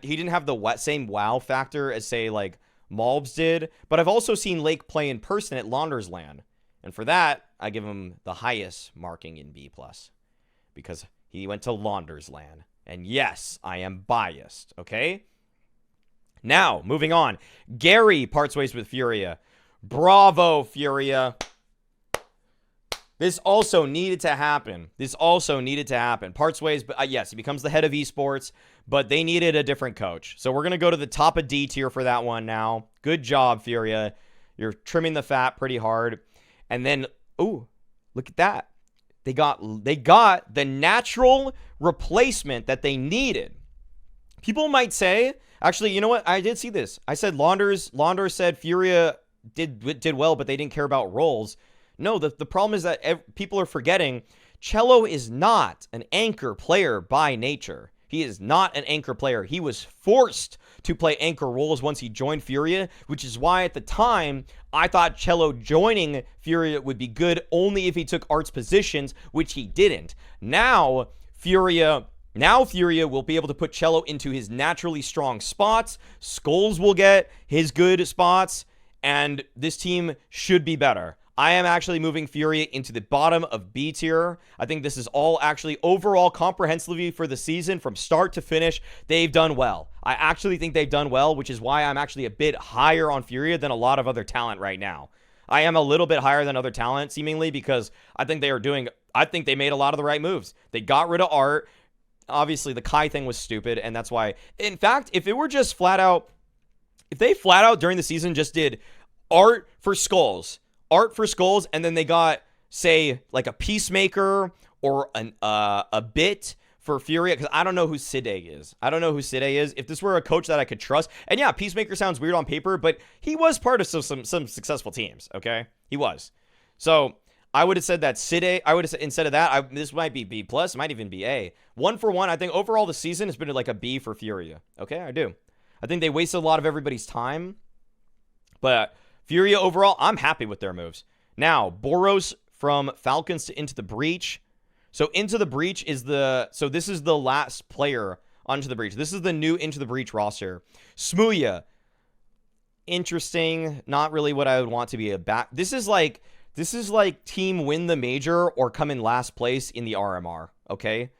He didn't have the same wow factor as, say, like, MOUZ did, but I've also seen Lake play in person at Laundersland, and for that, I give him the highest marking in B+, because he went to Laundersland, and yes, I am biased, okay? Now, moving on. Gary parts ways with Furia. Bravo, Furia. This also needed to happen. Parts ways, but yes, he becomes the head of esports, but they needed a different coach. So we're going to go to the top of D tier for that one now. Good job, Furia. You're trimming the fat pretty hard. And then, ooh, look at that. They got the natural replacement that they needed. People might say, actually, you know what? I did see this. I said Launders said Furia did well, but they didn't care about roles. No, the problem is that people are forgetting Cello is not an anchor player by nature. He is not an anchor player. He was forced to play anchor roles once he joined Furia, which is why at the time I thought Cello joining Furia would be good only if he took Art's positions, which he didn't. Now Furia will be able to put Cello into his naturally strong spots. Skulls will get his good spots, and this team should be better. I am actually moving Furia into the bottom of B tier. I think this is all actually overall comprehensively for the season from start to finish. They've done well. I actually think they've done well, which is why I'm actually a bit higher on Furia than a lot of other talent right now. I am a little bit higher than other talent seemingly because I think they made a lot of the right moves. They got rid of Art. Obviously the Kai thing was stupid, and that's why. In fact, if they flat out during the season just did Art for Skulls, and then they got say like a Peacemaker or a bit for Furia, because I don't know who Side is. If this were a coach that I could trust, and yeah, Peacemaker sounds weird on paper, but he was part of some successful teams, okay? He was. So I would have said that Side, I would have said, instead of that, this might be B+, might even be A. 1 for 1, I think overall the season has been like a B for Furia, okay? I do. I think they wasted a lot of everybody's time, but Furia overall, I'm happy with their moves. Now, BOROS from Falcons to Into the Breach. So Into the Breach is this is the last player onto the Breach. This is the new Into the Breach roster. Smooya, interesting. Not really what I would want to be a back. This is like team win the major or come in last place in the RMR. Okay.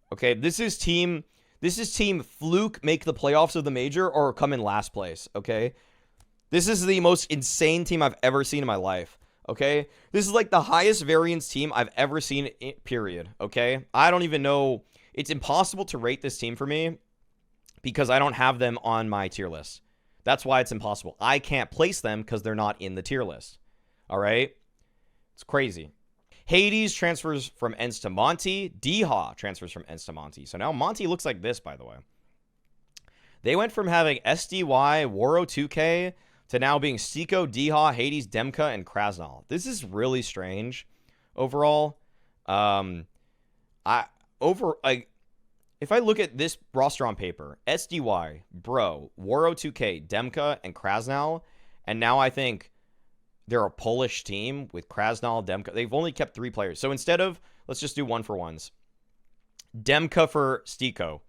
This is team fluke make the playoffs of the major or come in last place. Okay. This is the most insane team I've ever seen in my life. Okay, this is like the highest variance team I've ever seen, period. Okay, I don't even know. It's impossible to rate this team for me because I don't have them on my tier list. That's why it's impossible. I can't place them because they're not in the tier list. All right, it's crazy. Hades transfers from Ents to Monte. Deha transfers from Ents to Monte. So now Monte looks like this, by the way. They went from having SDY, Waro 2K, to now being Seiko, Deha, Hades, Demka, and Krasnal. This is really strange overall. If I look at this roster on paper, SDY, Bro, Waro 2K, Demka, and Krasnal, and now I think they're a Polish team with Krasnal, Demka. They've only kept 3 players. So instead of, let's just do 1 for 1s. Demka for Seiko.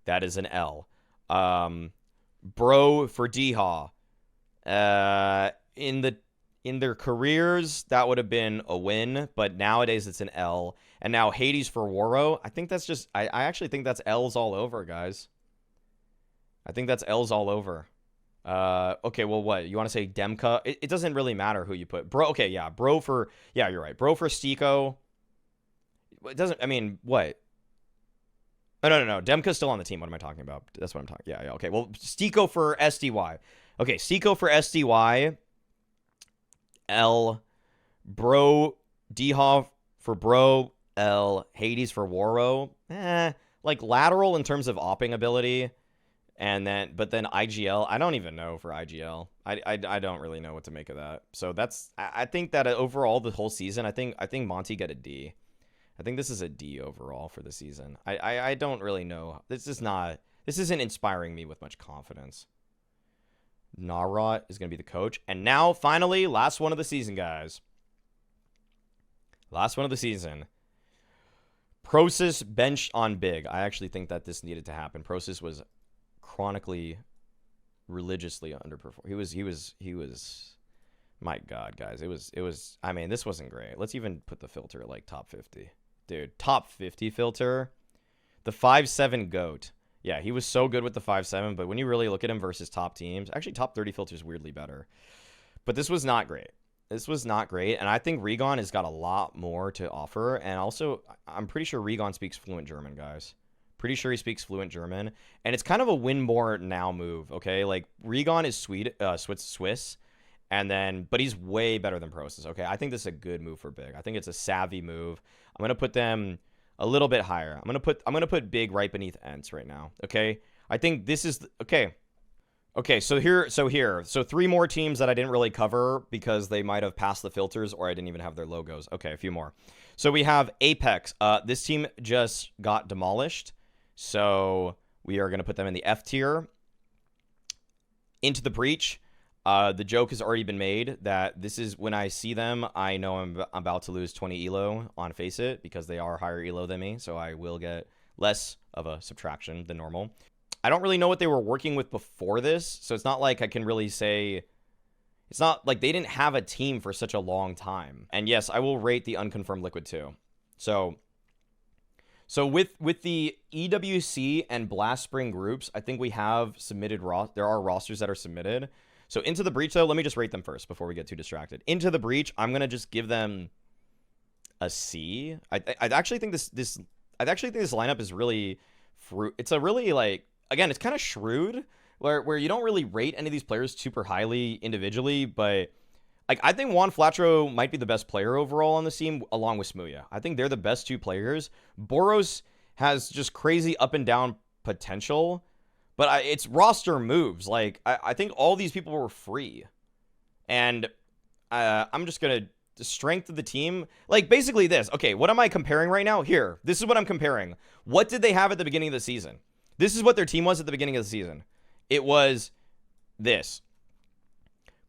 That is an L. Bro for Deha. In their careers, that would have been a win, but nowadays it's an L. And now Hades for Waro. I think that's just, I actually think that's L's all over, guys. I think that's L's all over. Okay, well, what? You want to say Demka? It doesn't really matter who you put. Bro, okay, yeah, Bro for, yeah, you're right. Bro for Seiko. It doesn't, I mean, what? Oh, no. Demka's still on the team. What am I talking about? That's what I'm talking. Yeah, okay. Well, Seiko for SDY. Okay, Seiko for SDY. L. Bro. Deha for Bro. L. Hades for Waro. Like lateral in terms of opping ability. And then, but then IGL. I don't even know for IGL. I don't really know what to make of that. So that's, I think that overall the whole season, I think Monte got a D. I think this is a D overall for the season. I don't really know. This isn't inspiring me with much confidence. Narot is going to be the coach. And now, finally, last one of the season, guys. Last one of the season. Prosis benched on Big. I actually think that this needed to happen. Prosis was chronically, religiously underperformed. He was, my God, guys. It was, I mean, this wasn't great. Let's even put the filter at like top 50. Dude, top 50 filter. The 5-7 GOAT. Yeah, he was so good with the 5-7, but when you really look at him versus top teams, actually top 30 filter is weirdly better. But this was not great. And I think Regon has got a lot more to offer. And also, I'm pretty sure Regon speaks fluent German, guys. Pretty sure he speaks fluent German. And it's kind of a win more now move, okay? Like, Regon is Swiss. And then, but he's way better than Prosis, okay? I think this is a good move for Big. I think it's a savvy move. I'm going to put them a little bit higher. I'm gonna put Big right beneath Ents right now. Okay. I think this is okay. So 3 more teams that I didn't really cover because they might have passed the filters or I didn't even have their logos. Okay, a few more. So we have Apeks. This team just got demolished, so we are gonna put them in the F tier. Into the Breach. The joke has already been made that this is when I see them, I know I'm about to lose 20 elo on Face It because they are higher elo than me, so I will get less of a subtraction than normal. I don't really know what they were working with before this, so it's not like I can really say... It's not like they didn't have a team for such a long time. And yes, I will rate the unconfirmed Liquid too. So with the EWC and Blast Spring groups, I think we have submitted... There are rosters that are submitted. So Into the Breach, though, let me just rate them first before we get too distracted. Into the Breach, I'm going to just give them a C. I actually think this lineup is really... It's a really, like... Again, it's kind of shrewd, where you don't really rate any of these players super highly individually, but Like, I think Juan Flatro might be the best player overall on the team, along with Smooya. I think they're the best 2 players. BOROS has just crazy up and down potential, but it's roster moves. Like, I think all these people were free. And I'm just going to... The strength of the team, like basically this. Okay, what am I comparing right now? Here, this is what I'm comparing. What did they have at the beginning of the season? This is what their team was at the beginning of the season. It was this.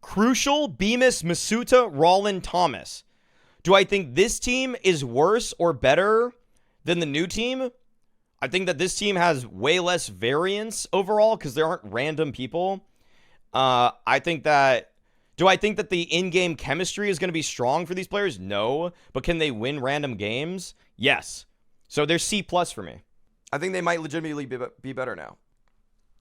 Crucial, Bemis, Masuta, Rollin, Thomas. Do I think this team is worse or better than the new team? I think that this team has way less variance overall because there aren't random people. I think that... Do I think that the in-game chemistry is going to be strong for these players? No. But can they win random games? Yes. So they're C+ for me. I think they might legitimately be better now.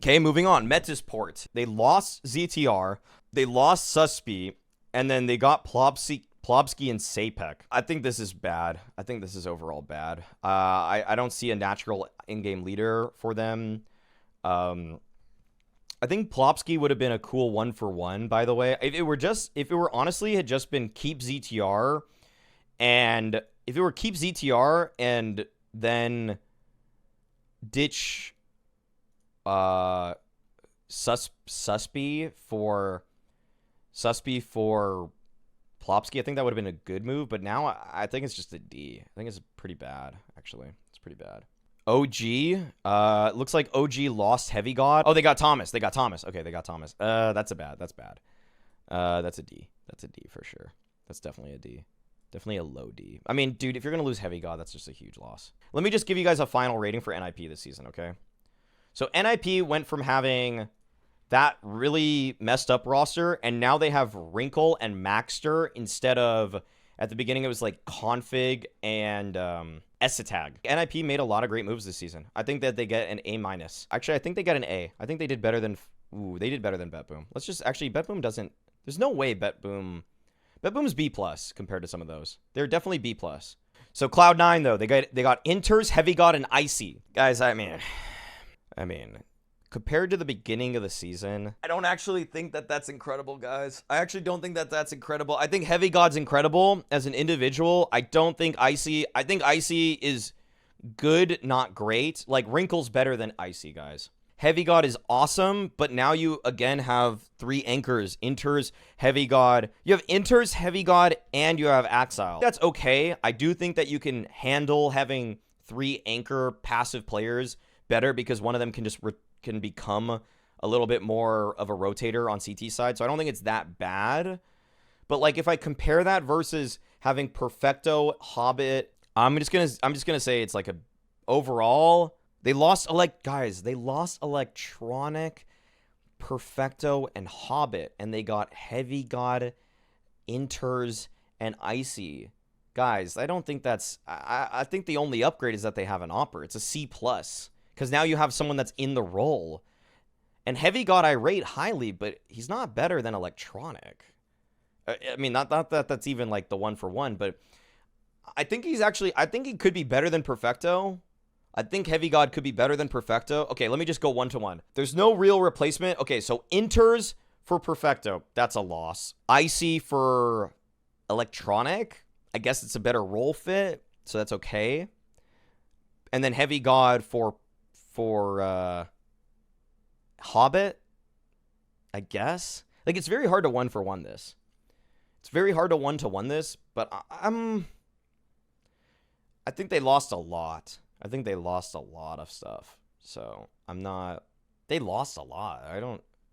Okay, moving on. Metisport. They lost ZTR. They lost Suspi. And then they got Plobsky and Sapek. I think this is bad. I think this is overall bad. I don't see a natural in-game leader for them. I think Plobsky would have been a cool 1-for-1, by the way. If it were honestly had just been keep ZTR, and if it were keep ZTR and then ditch Suspi for Plobsky, I think that would have been a good move. But now I think it's just a D. I think it's pretty bad, actually. It's pretty bad. OG. Looks like OG lost Heavy God. Oh, they got Thomas. Okay, they got Thomas. That's bad. That's a D. That's a D for sure. That's definitely a D. Definitely a low D. I mean, dude, if you're going to lose Heavy God, that's just a huge loss. Let me just give you guys a final rating for NIP this season, okay? So NIP went from having that really messed up roster, and now they have Wrinkle and Maxter instead of... At the beginning, it was like Config and Esatag. NIP made a lot of great moves this season. I think that they get an A-. Actually, I think they get an A. I think they did better than... Ooh, they did better than BetBoom. Let's just... Actually, BetBoom doesn't... There's no way BetBoom... BetBoom's B+ compared to some of those. They're definitely B+. So Cloud9, though. They got Inters, Heavy God, and Icy. Guys, I mean... Compared to the beginning of the season, I don't actually think that that's incredible, guys. I actually don't think that that's incredible. I think Heavy God's incredible as an individual. I don't think Icy... I think Icy is good, not great. Like, Wrinkle's better than Icy, guys. Heavy God is awesome, but now you, again, have 3 anchors. Inters, Heavy God. You have Inters, Heavy God, and you have Axile. That's okay. I do think that you can handle having 3 anchor passive players better because one of them can just... can become a little bit more of a rotator on CT side. So I don't think it's that bad. But like if I compare that versus having Perfecto, Hobbit, I'm just gonna say it's like a overall they lost Electronic, Perfecto, and Hobbit, and they got Heavy God, Inters, and Icy. Guys, I don't think that's I think the only upgrade is that they have an Opper. It's a C+. Because now you have someone that's in the role. And Heavy God I rate highly, but he's not better than Electronic. I mean, not that that's even like the 1-for-1, but I think I think he could be better than Perfecto. I think Heavy God could be better than Perfecto. Okay, let me just go 1-to-1. There's no real replacement. Okay, so Inters for Perfecto. That's a loss. Icy for Electronic. I guess it's a better role fit, so that's okay. And then Heavy God for Hobbit, I guess. Like, it's very hard to 1-for-1 this. It's very hard to 1-to-1 this, but I think they lost a lot. I think they lost a lot of stuff. So, they lost a lot.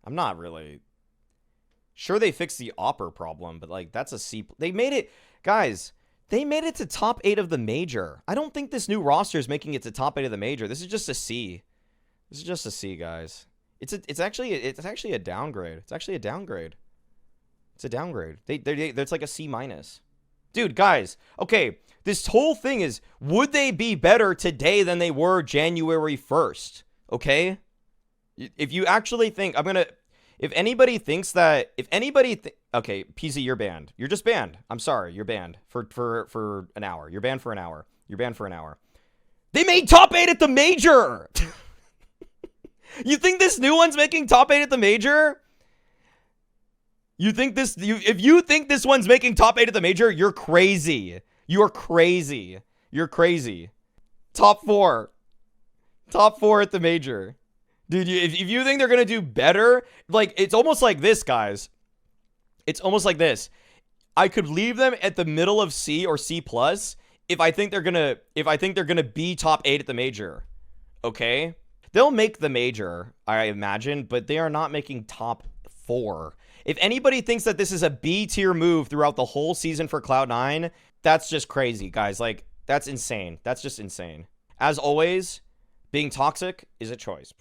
I'm not really sure they fixed the Opper problem, but like, that's a C. They made it, guys. They made it to top 8 of the major. I don't think this new roster is making it to top 8 of the major. This is just a C. This is just a C, guys. It's actually a downgrade. It's actually a downgrade. It's a downgrade. It's like a C-. Dude, guys. Okay, this whole thing is, would they be better today than they were January 1st? Okay? If you actually think, if anybody thinks that, okay, PZ, you're banned. You're just banned. I'm sorry, you're banned for an hour. You're banned for an hour. You're banned for an hour. They made top 8 at the major! You think this new one's making top 8 at the major? You think this? If you think this one's making top 8 at the major, you're crazy. You're crazy. You're crazy. Top 4 at the major, dude. If you think they're gonna do better, like it's almost like this, guys. It's almost like this. I could leave them at the middle of C or C plus if I think they're gonna be top 8 at the major. Okay, they'll make the major, I imagine, but they are not making top 4. If anybody thinks that this is a B tier move throughout the whole season for Cloud9, that's just crazy, guys. Like, that's insane. That's just insane. As always, being toxic is a choice.